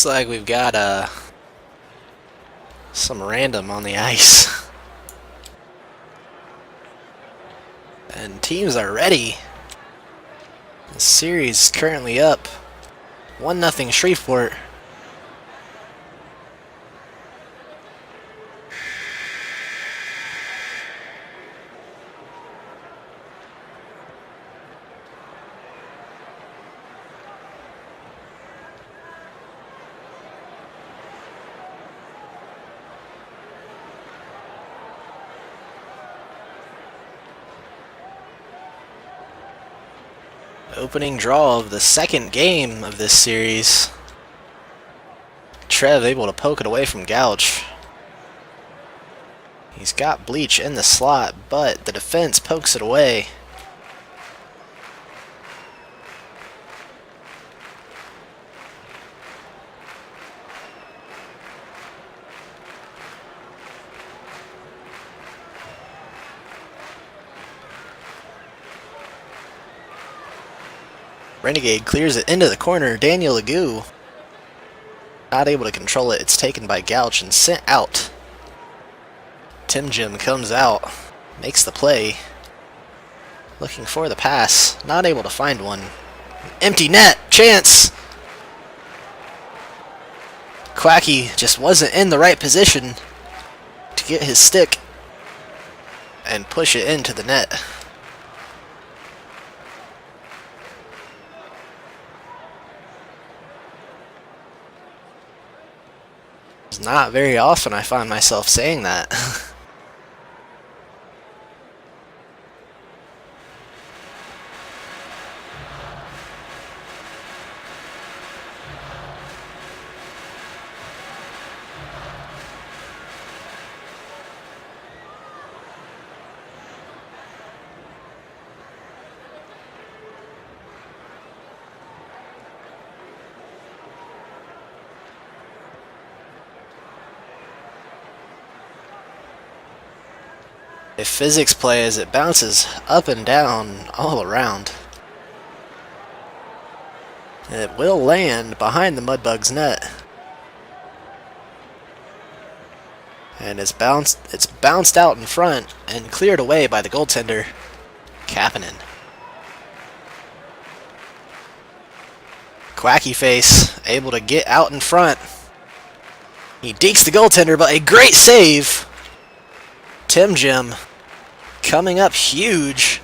Looks like we've got some random on the ice. And teams are ready. The series is currently up 1-0 Shreveport. Opening draw of the second game of this series. Trev able to poke it away from Gouch. He's got Bleach in the slot, but the defense pokes it away. Renegade clears it into the corner. Daniel Legoo not able to control it. It's taken by Gouch and sent out. Tim Jim comes out, makes the play. Looking for the pass. Not able to find one. Empty net. Chance. Quacky just wasn't in the right position to get his stick and push it into the net. It's not very often I find myself saying that. A physics play as it bounces up and down all around. It will land behind the Mudbug's net. And it's bounced out in front and cleared away by the goaltender, Kapanen. Quacky Face able to get out in front. He dekes the goaltender, but a great save. Tim Jim coming up huge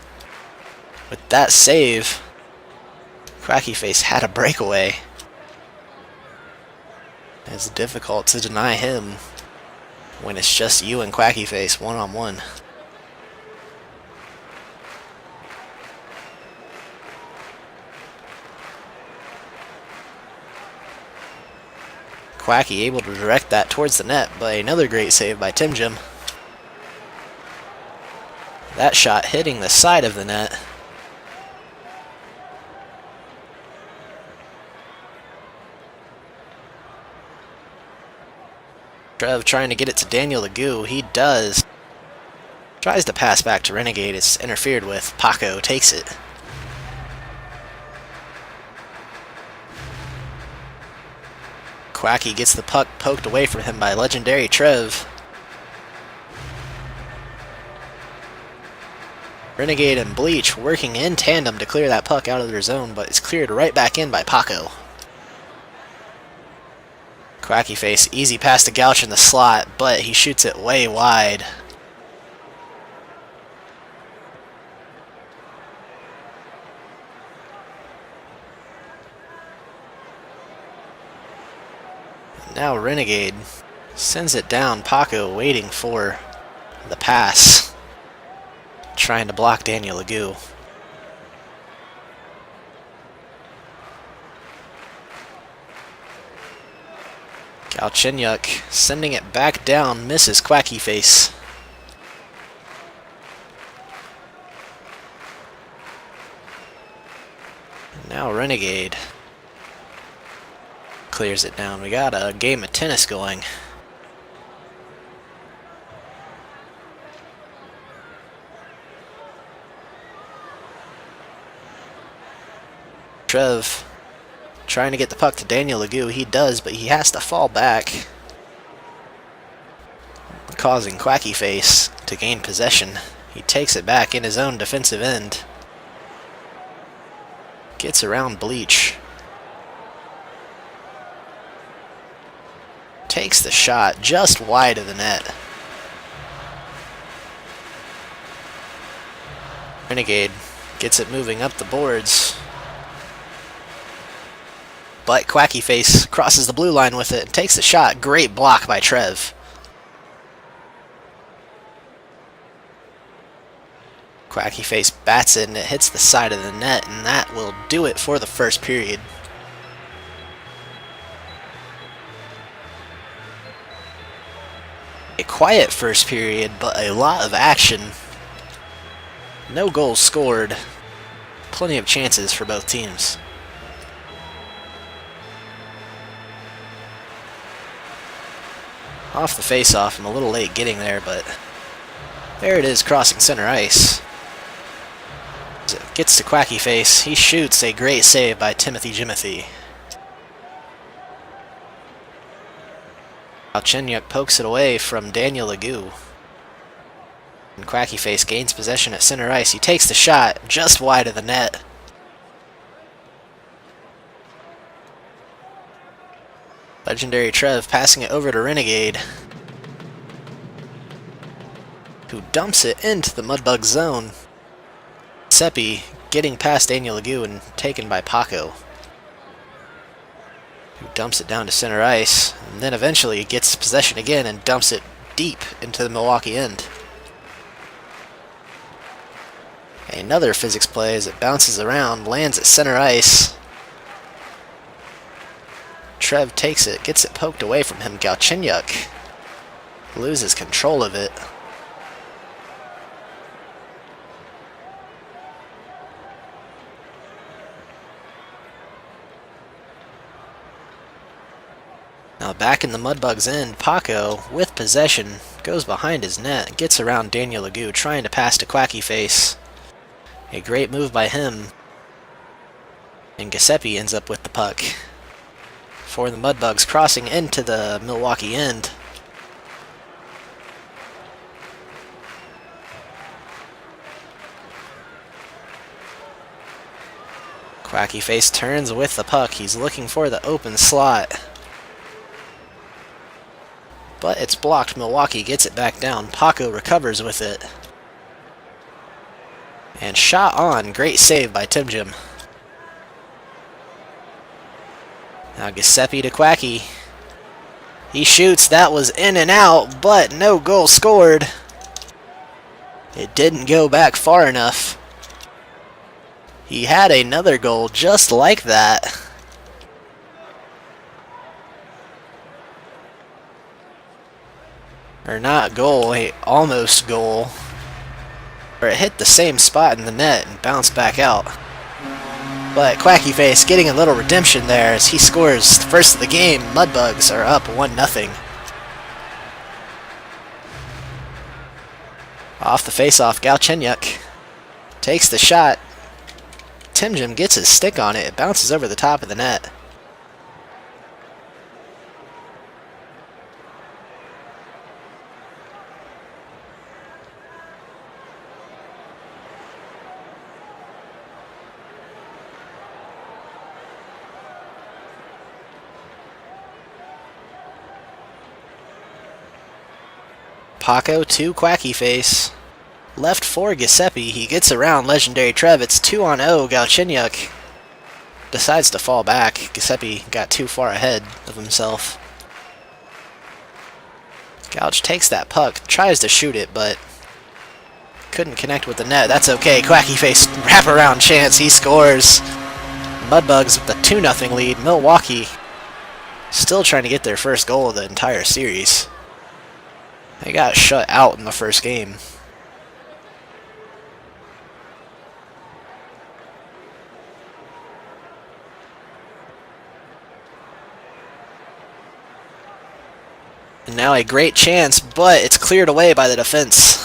with that save. Quacky Face had a breakaway. It's difficult to deny him when it's just you and Quacky Face one-on-one. Quacky able to direct that towards the net, but another great save by Tim Jim. That shot hitting the side of the net. Trev trying to get it to Daniel Legoo. He does. Tries to pass back to Renegade. It's interfered with. Paco takes it. Quacky gets the puck poked away from him by legendary Trev. Renegade and Bleach working in tandem to clear that puck out of their zone, but it's cleared right back in by Paco. Quacky Face, easy pass to Gouch in the slot, but he shoots it way wide. Now Renegade sends it down. Paco waiting for the pass. Trying to block Daniel Legoo. Galchenyuk sending it back down, misses Quacky Face. And now Renegade clears it down. We got a game of tennis going. Trev Trying to get the puck to Daniel Legou. He does, but he has to fall back, causing Quacky Face to gain possession. He takes it back in his own defensive end. Gets around Bleach. Takes the shot just wide of the net. Renegade gets it moving up the boards. But Quacky Face crosses the blue line with it and takes the shot. Great block by Trev. Quacky Face bats it and it hits the side of the net, and that will do it for the first period. A quiet first period, but a lot of action. No goals scored. Plenty of chances for both teams. Off the face-off, I'm a little late getting there, but there it is, crossing center ice. As it gets to Quacky Face, he shoots. A great save by Timothy Jimothy. Chenyuk pokes it away from Daniel Legou. And Quacky Face gains possession at center ice. He takes the shot just wide of the net. Legendary Trev passing it over to Renegade, who dumps it into the Mudbug zone. Seppi getting past Daniel Legou and taken by Paco, who dumps it down to center ice, and then eventually gets possession again and dumps it deep into the Milwaukee end. Another physics play as it bounces around, lands at center ice. Trev takes it, gets it poked away from him. Galchenyuk loses control of it. Now back in the Mudbug's end, Paco, with possession, goes behind his net, gets around Daniel Legou, trying to pass to Quacky Face. A great move by him. And Giuseppe ends up with the puck. For the Mudbugs, crossing into the Milwaukee end. Quacky Face turns with the puck. He's looking for the open slot, but it's blocked. Milwaukee gets it back down. Paco recovers with it. And shot on. Great save by Tim Jim. Now Giuseppe to Quacky. He shoots. That was in and out, but no goal scored. It didn't go back far enough. He had another goal just like that. Or not goal, a almost goal. Or it hit the same spot in the net and bounced back out. But Quacky Face getting a little redemption there as he scores the first of the game. Mudbugs are up 1-0. Off the face-off, Galchenyuk takes the shot. Tim Jim gets his stick on it. It bounces over the top of the net. Paco to Quacky Face. Left for Giuseppe. He gets around Legendary Trev. It's 2-0. Galchenyuk decides to fall back. Giuseppe got too far ahead of himself. Gouch takes that puck, tries to shoot it, but couldn't connect with the net. That's okay. Quacky Face wraparound chance. He scores. Mudbugs with the 2-0 lead. Milwaukee still trying to get their first goal of the entire series. They got shut out in the first game. And now a great chance, but it's cleared away by the defense.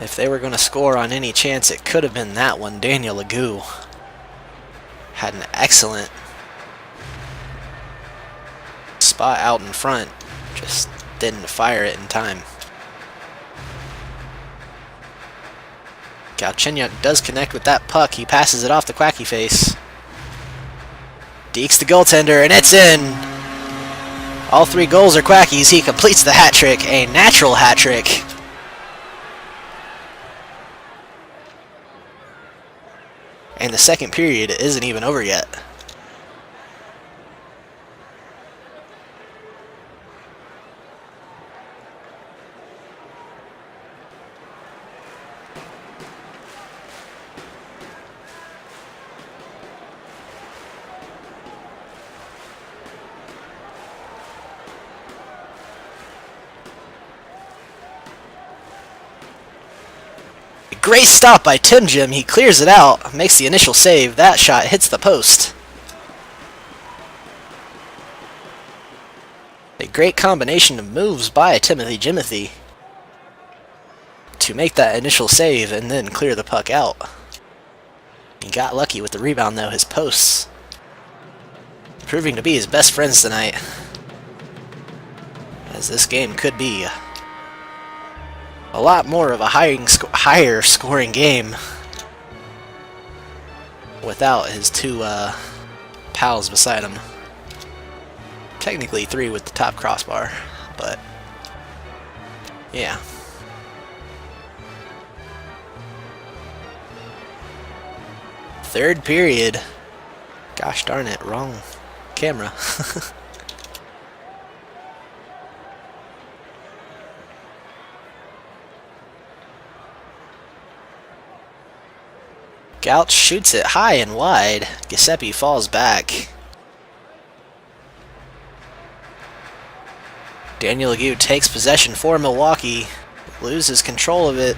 If they were going to score on any chance, it could have been that one. Daniel Legou had an excellent spot out in front, just didn't fire it in time. Galchenyuk does connect with that puck. He passes it off the Quacky Face. Dekes the goaltender, and it's in! All 3 goals are Quacky's. He completes the hat trick, a natural hat trick. And the second period isn't even over yet. Great stop by Tim Jim. He clears it out, makes the initial save. That shot hits the post. A great combination of moves by Timothy Jimothy to make that initial save and then clear the puck out. He got lucky with the rebound though. His posts proving to be his best friends tonight, as this game could be a lot more of a higher scoring game without his 2 pals beside him. Technically 3 with the top crossbar, but yeah. Third period. Gosh darn it, wrong camera. Gouch shoots it high and wide. Giuseppe falls back. Daniel Ague takes possession for Milwaukee. Loses control of it.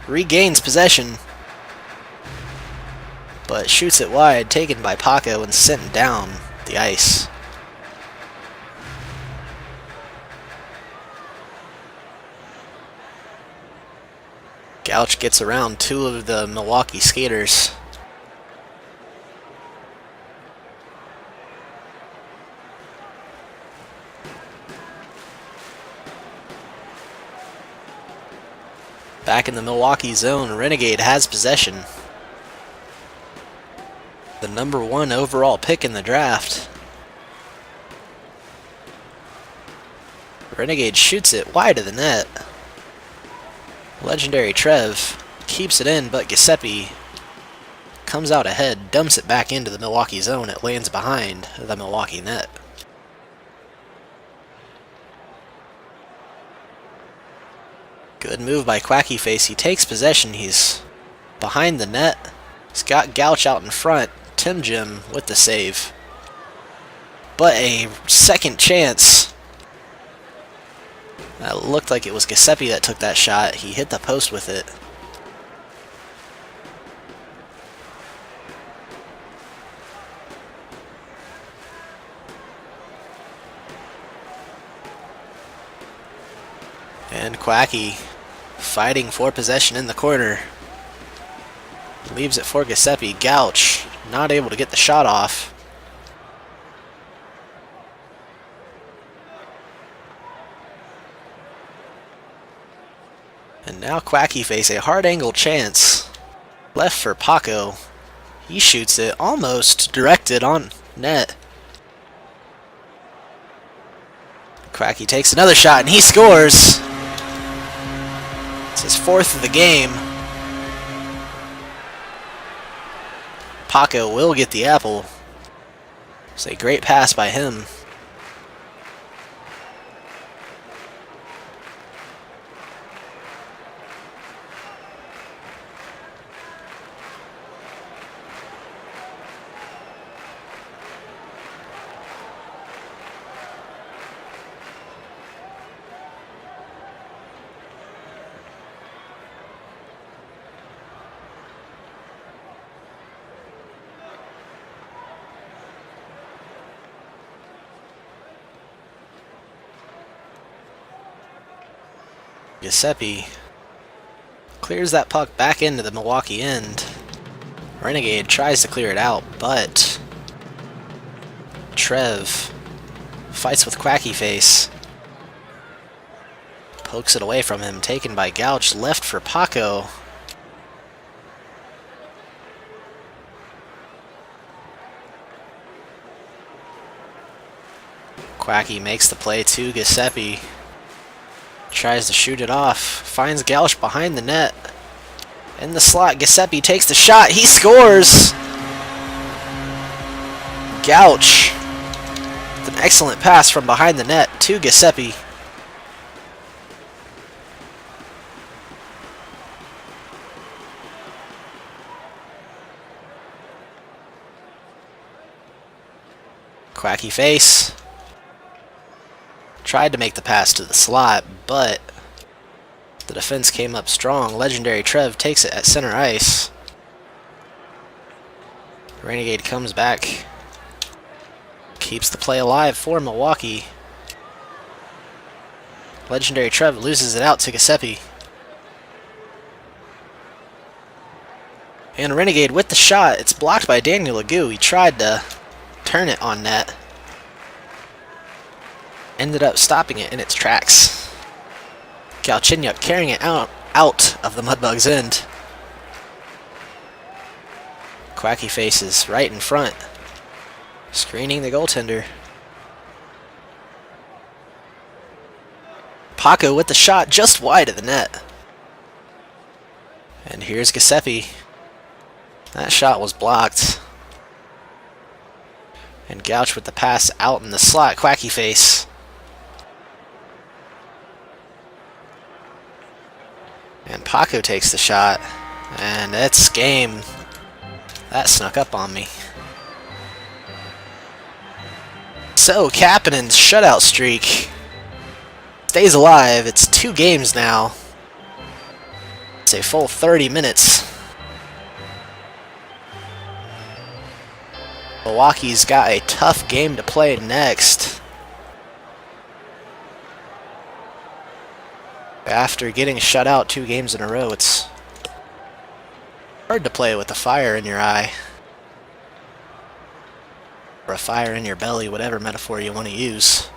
Regains possession. But shoots it wide. Taken by Paco and sent down the ice. Gouch gets around 2 of the Milwaukee skaters. Back in the Milwaukee zone, Renegade has possession. The number 1 overall pick in the draft. Renegade shoots it wide of the net. Legendary Trev keeps it in, but Giuseppe comes out ahead, dumps it back into the Milwaukee zone. It lands behind the Milwaukee net. Good move by Quacky Face. He takes possession. He's behind the net. He's got Gouch out in front. Tim Jim with the save. But a second chance. That looked like it was Giuseppe that took that shot. He hit the post with it. And Quacky fighting for possession in the corner. Leaves it for Giuseppe. Gouch not able to get the shot off. And now Quacky Face, a hard angle chance. Left for Paco. He shoots it almost directed on net. Quacky takes another shot and he scores. It's his 4th of the game. Paco will get the apple. It's a great pass by him. Giuseppe clears that puck back into the Milwaukee end. Renegade tries to clear it out, but Trev fights with Quacky Face. Pokes it away from him, taken by Gouch, left for Paco. Quacky makes the play to Giuseppe. Tries to shoot it off, finds Gouch behind the net. In the slot, Giuseppe takes the shot, he scores! Gouch with an excellent pass from behind the net to Giuseppe. Quacky Face tried to make the pass to the slot, but the defense came up strong. Legendary Trev takes it at center ice. Renegade comes back, keeps the play alive for Milwaukee. Legendary Trev loses it out to Giuseppe. And Renegade with the shot. It's blocked by Daniel Agu. He tried to turn it on net. Ended up stopping it in its tracks. Galchenyuk carrying it out of the Mudbug's end. Quacky Faces right in front, screening the goaltender. Paco with the shot just wide of the net. And here's Giuseppe. That shot was blocked. And Gouch with the pass out in the slot. Quacky Face. And Paco takes the shot. And that's game. That snuck up on me. So, Kapanen's shutout streak stays alive. It's 2 games now. It's a full 30 minutes. Milwaukee's got a tough game to play next. After getting shut out 2 games in a row, it's hard to play with a fire in your eye. Or a fire in your belly, whatever metaphor you want to use.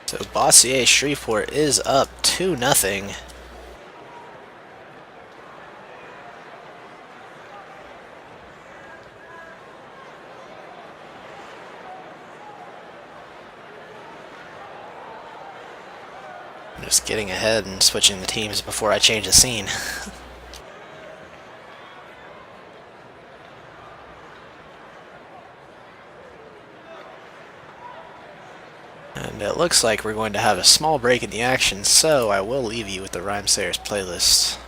So Bossier Shreveport is up 2-0. I'm just getting ahead and switching the teams before I change the scene. And it looks like we're going to have a small break in the action, so I will leave you with the Rhymesayers playlist.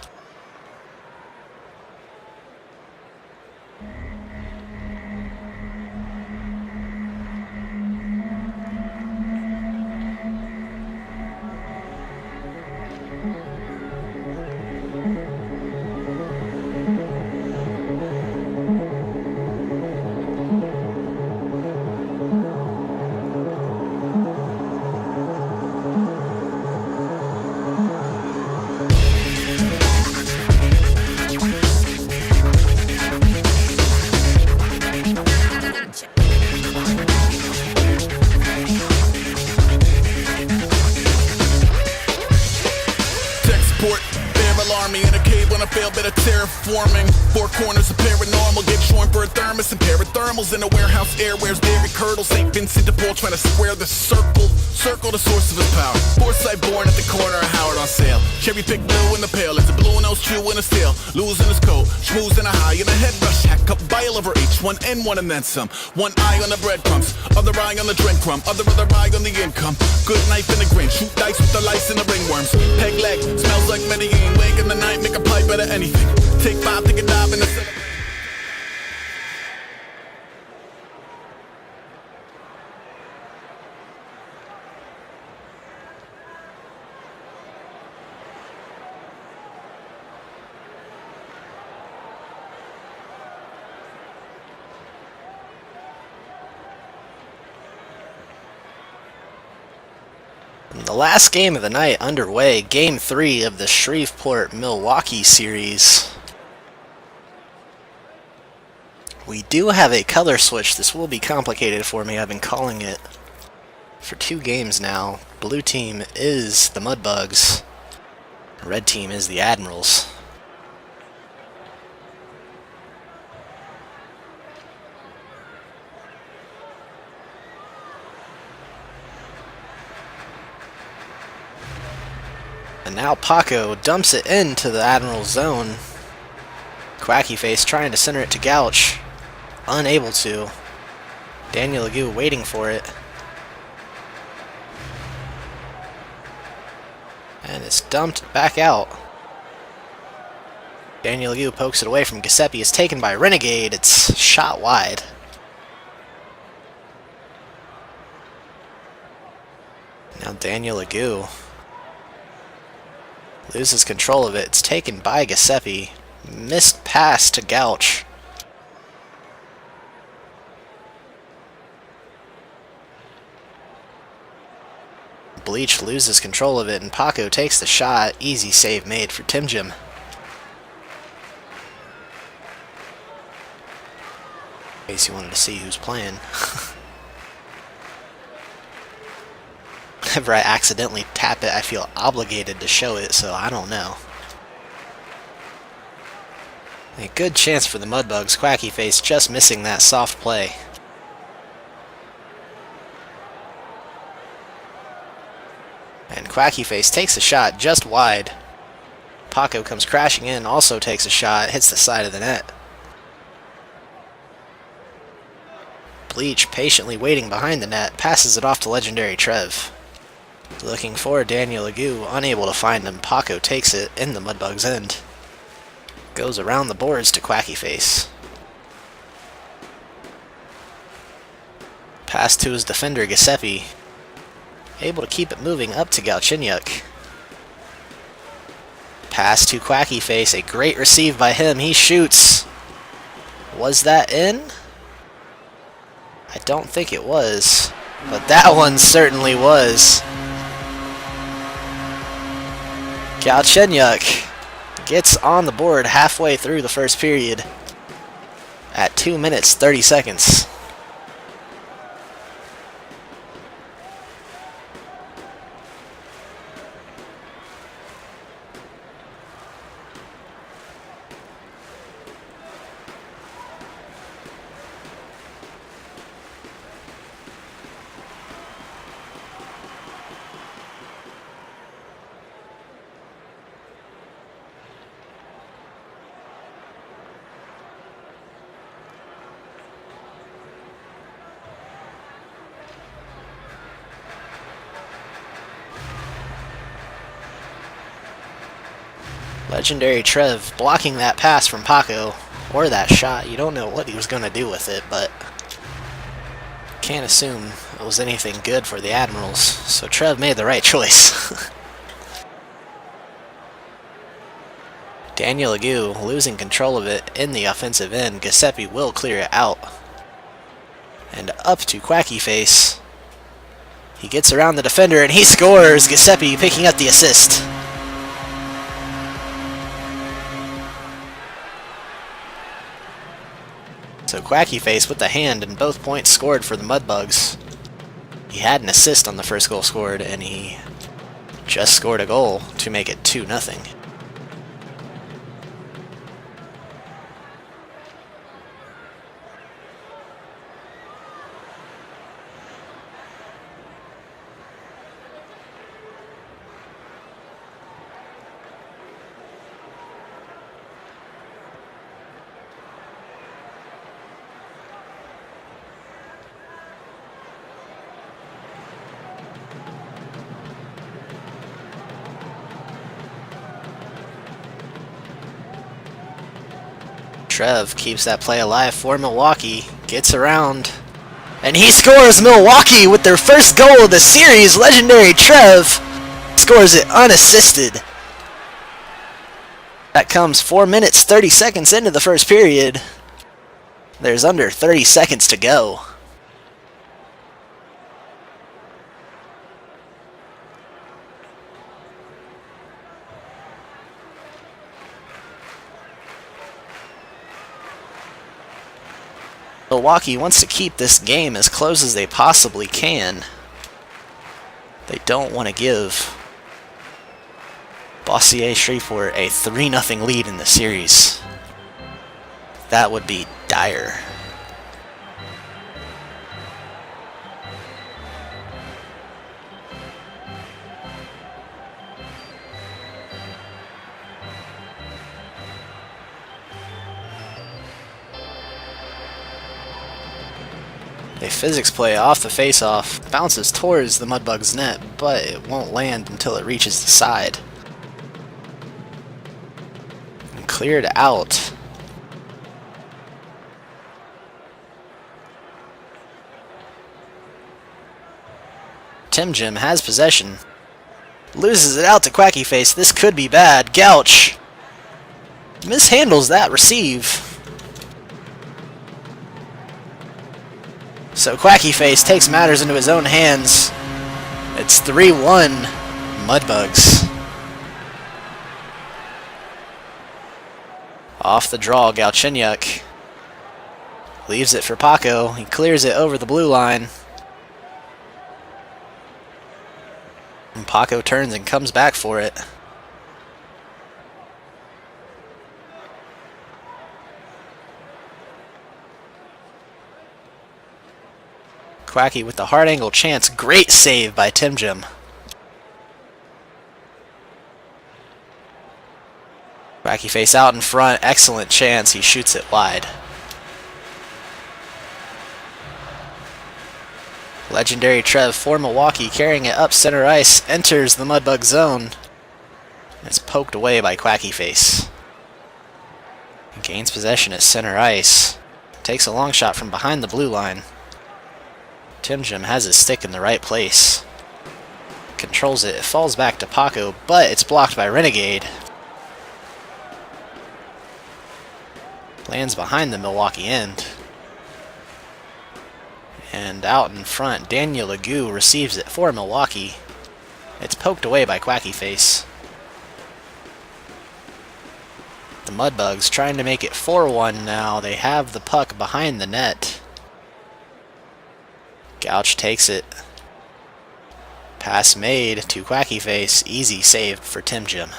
Terraforming, 4 corners of paranormal. Get joined for a thermos and parathermals in a warehouse. Airwares, Barry Curdle, St. Vincent de Paul trying to square the circle. Circle the source of his power. Foresight born at the corner of Howard on sale. Cherry pick blue in the pail. It's a blue nose chew in his tail. Losing his coat, schmooze in a high in a head rush. Hack up bile over H1N1 and then some. One eye on the breadcrumbs, other eye on the drink crumb, other eye on the income. Good knife in the grin, shoot dice with the lice and the ringworms. Peg leg, smells like Medellin. Wake in the night, make a pipe out of anything. Take 5, take a dive in the The last game of the night underway, Game 3 of the Shreveport-Milwaukee series. We do have a color switch. This will be complicated for me. I've been calling it for 2 games now. Blue team is the Mudbugs. Red team is the Admirals. And now Paco dumps it into the Admiral's zone. Quacky Face trying to center it to Gouch. Unable to. Daniel Agu waiting for it. And it's dumped back out. Daniel Agu pokes it away from Giuseppe. It's taken by Renegade. It's shot wide. Now Daniel Agu loses control of it. It's taken by Giuseppe. Missed pass to Gouch. Bleach loses control of it, and Paco takes the shot. Easy save made for Tim Jim. In case you wanted to see who's playing. Whenever I accidentally tap it, I feel obligated to show it, so I don't know. A good chance for the Mudbugs. Quacky Face just missing that soft play. And Quacky Face takes a shot just wide. Paco comes crashing in, also takes a shot, hits the side of the net. Bleach patiently waiting behind the net, passes it off to Legendary Trev. Looking for Daniel Agu, unable to find him. Paco takes it in the Mudbugs' end. Goes around the boards to Quacky Face. Pass to his defender, Giuseppe. Able to keep it moving up to Galchenyuk. Pass to Quacky Face. A great receive by him. He shoots. Was that in? I don't think it was. But that one certainly was. Galchenyuk gets on the board halfway through the first period at 2 minutes 30 seconds. Legendary Trev blocking that pass from Paco, or that shot. You don't know what he was going to do with it, but can't assume it was anything good for the Admirals. So Trev made the right choice. Daniel Agu losing control of it in the offensive end. Giuseppe will clear it out. And up to Quacky Face. He gets around the defender and he scores! Giuseppe picking up the assist. So Quacky Face with the hand, and both points scored for the Mudbugs. He had an assist on the first goal scored, and he just scored a goal to make it 2-0. Trev keeps that play alive for Milwaukee, gets around, and he scores! Milwaukee with their first goal of the series. Legendary Trev scores it unassisted. That comes 4 minutes 30 seconds into the first period. There's under 30 seconds to go. Milwaukee wants to keep this game as close as they possibly can. They don't want to give Bossier Shreveport a 3-0 lead in the series. That would be dire. A physics play off the face-off, bounces towards the Mudbugs net, but it won't land until it reaches the side. And cleared out. Tim Jim has possession. Loses it out to Quacky Face. This could be bad. Gouch mishandles that receive. So Quacky Face takes matters into his own hands. It's 3-1 Mudbugs. Off the draw, Galchenyuk leaves it for Paco. He clears it over the blue line. And Paco turns and comes back for it. Quacky with the hard angle chance. Great save by Tim Jim. Quacky Face out in front. Excellent chance. He shoots it wide. Legendary Trev for Milwaukee, carrying it up center ice, enters the Mudbug zone. It's poked away by Quacky Face. Gains possession at center ice. Takes a long shot from behind the blue line. Tim Jim has his stick in the right place. Controls it. It falls back to Paco, but it's blocked by Renegade. Lands behind the Milwaukee end. And out in front, Daniel Legou receives it for Milwaukee. It's poked away by Quacky Face. The Mudbugs trying to make it 4-1 now. They have the puck behind the net. Gouch takes it. Pass made to Quacky Face. Easy save for Tim Jim.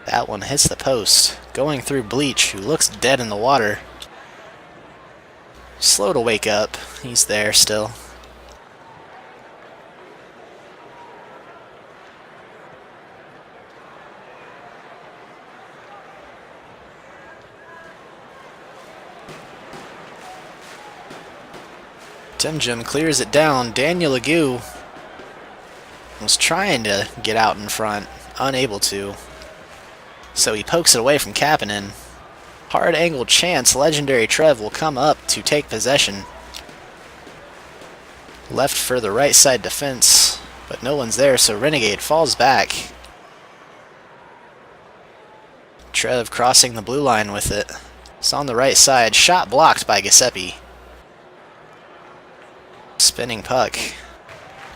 That one hits the post. Going through Bleach, who looks dead in the water. Slow to wake up. He's there still. Tim Jim clears it down. Daniel Legou was trying to get out in front, unable to. So he pokes it away from Kapanen. Hard angle chance. Legendary Trev will come up to take possession. Left for the right side defense, but no one's there, so Renegade falls back. Trev crossing the blue line with it. It's on the right side. Shot blocked by Giuseppe. Spinning puck.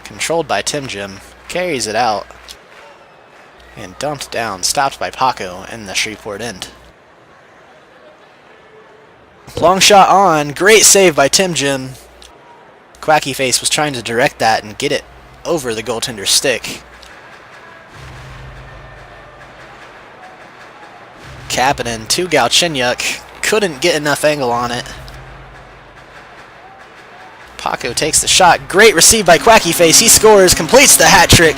Controlled by Tim Jim. Carries it out. And dumped down. Stopped by Paco in the Shreveport end. Long shot on. Great save by Tim Jim. Quacky Face was trying to direct that and get it over the goaltender's stick. Kapanen to Galchenyuk. Couldn't get enough angle on it. Paco takes the shot. Great receive by Quacky Face. He scores, completes the hat trick.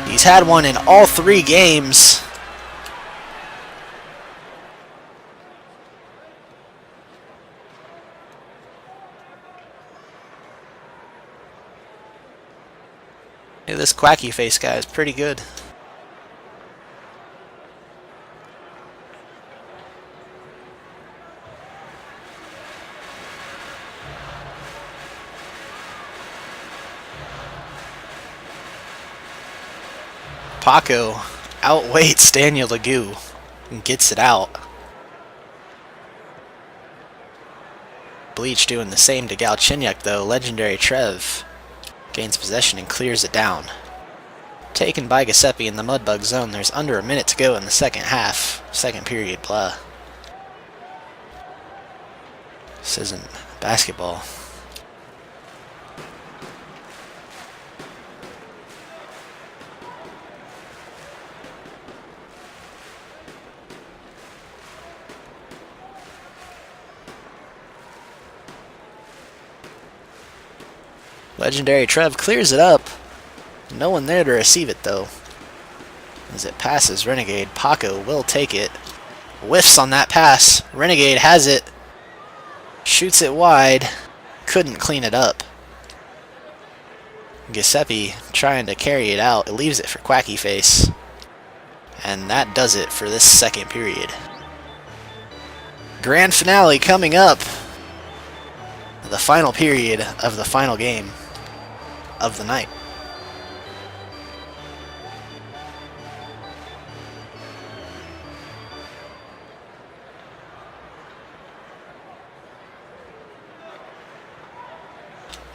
He's had one in all 3 games. Yeah, this Quacky Face guy is pretty good. Paco outweights Daniel Legou and gets it out. Bleach doing the same to Galchenyuk though. Legendary Trev gains possession and clears it down. taken by Giuseppe in the Mudbug zone. There's under a minute to go in the second half, second period, blah. This isn't basketball. Legendary Trev clears it up. No one there to receive it though. As it passes Renegade, Paco will take it. Whiffs on that pass. Renegade has it. Shoots it wide. Couldn't clean it up. Giuseppe trying to carry it out. It leaves it for Quacky Face. And that does it for this second period. Grand finale coming up. The final period of the final game of the night.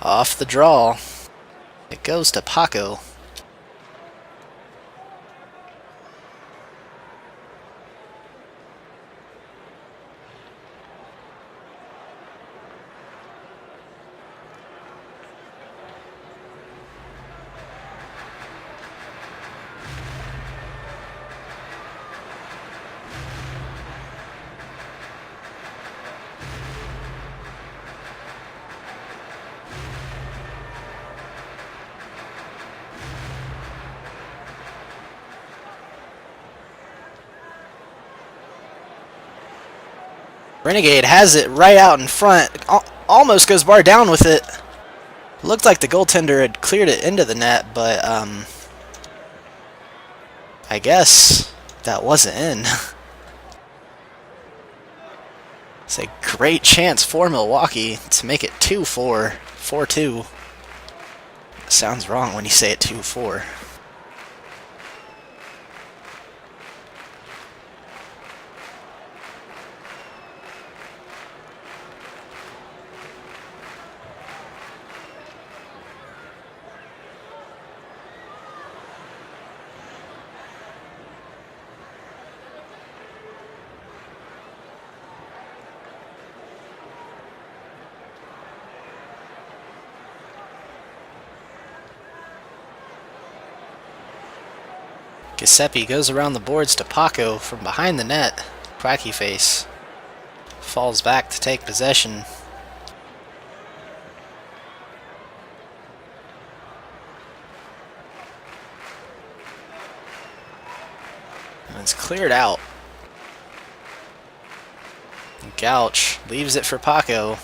Off the draw, it goes to Paco. Renegade has it right out in front. Almost goes bar down with it. Looked like the goaltender had cleared it into the net, but I guess that wasn't in. It's a great chance for Milwaukee to make it 2-4, 4-2. Sounds wrong when you say it 2-4. Giuseppe goes around the boards to Paco from behind the net. Quacky Face falls back to take possession. And it's cleared out. Gouch leaves it for Paco.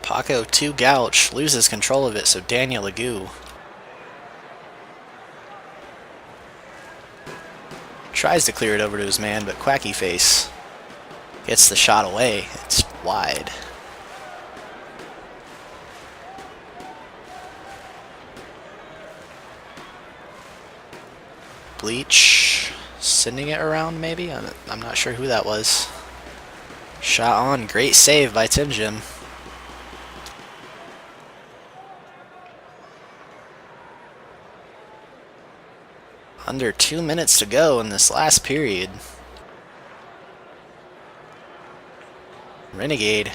Paco to Gouch, loses control of it, so Daniel Legou tries to clear it over to his man, but Quacky Face gets the shot away. It's wide. Bleach sending it around maybe? I'm not sure who that was. Shot on, great save by Tim Jim. Under 2 minutes to go in this last period. Renegade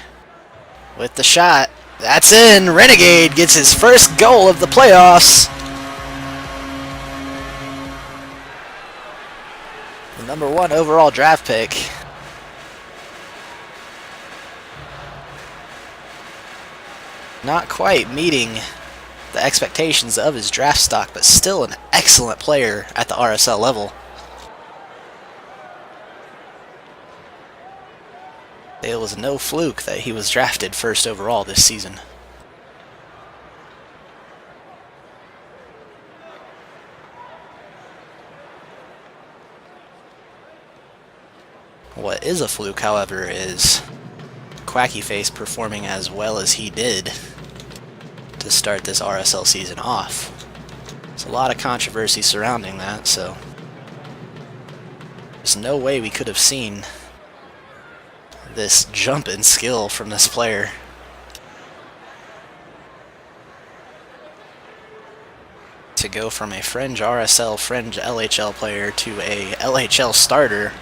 with the shot. That's in. Renegade gets his first goal of the playoffs. The #1 overall draft pick. Not quite meeting the expectations of his draft stock, but still an excellent player at the RSL level. It was no fluke that he was drafted first overall this season. What is a fluke, however, is Quacky Face performing as well as he did to start this RSL season off. There's a lot of controversy surrounding that, so there's no way we could have seen this jump in skill from this player. To go from a fringe RSL, fringe LHL player to a LHL starter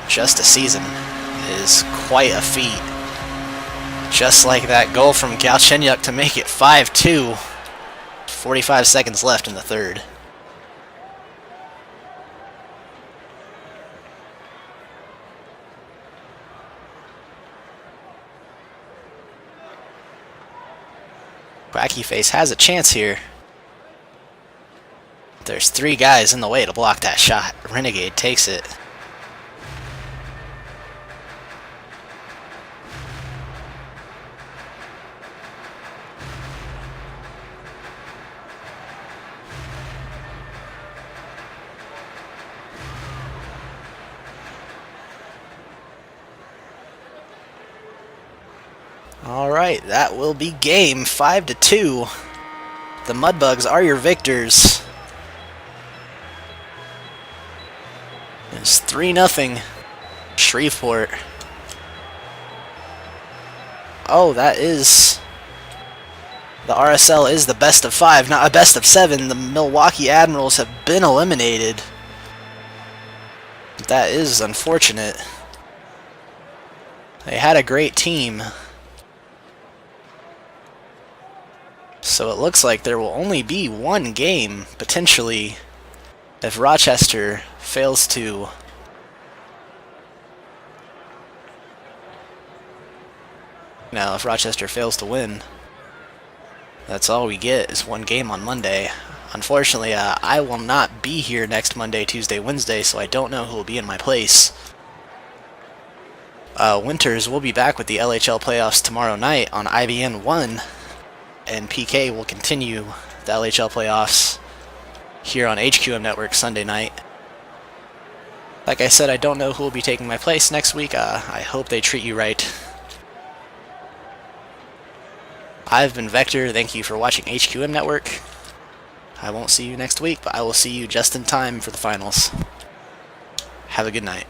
just a season is quite a feat. Just like that goal from Galchenyuk to make it 5-2. 45 seconds left in the third. Quacky Face has a chance here. There's 3 guys in the way to block that shot. Renegade takes it. Alright, that will be game 5-2. The Mudbugs are your victors. It's 3-0 Shreveport. Oh, that is... The RSL is the best of 5, not a best of 7. The Milwaukee Admirals have been eliminated. That is unfortunate. They had a great team. So it looks like there will only be one game, potentially, if Rochester fails to... Now, if Rochester fails to win, that's all we get is one game on Monday. Unfortunately, I will not be here next Monday, Tuesday, Wednesday, so I don't know who will be in my place. Winters will be back with the LHL playoffs tomorrow night on IBN 1. And PK will continue the LHL playoffs here on HQM Network Sunday night. Like I said, I don't know who will be taking my place next week. I hope they treat you right. I've been Vector. Thank you for watching HQM Network. I won't see you next week, but I will see you just in time for the finals. Have a good night.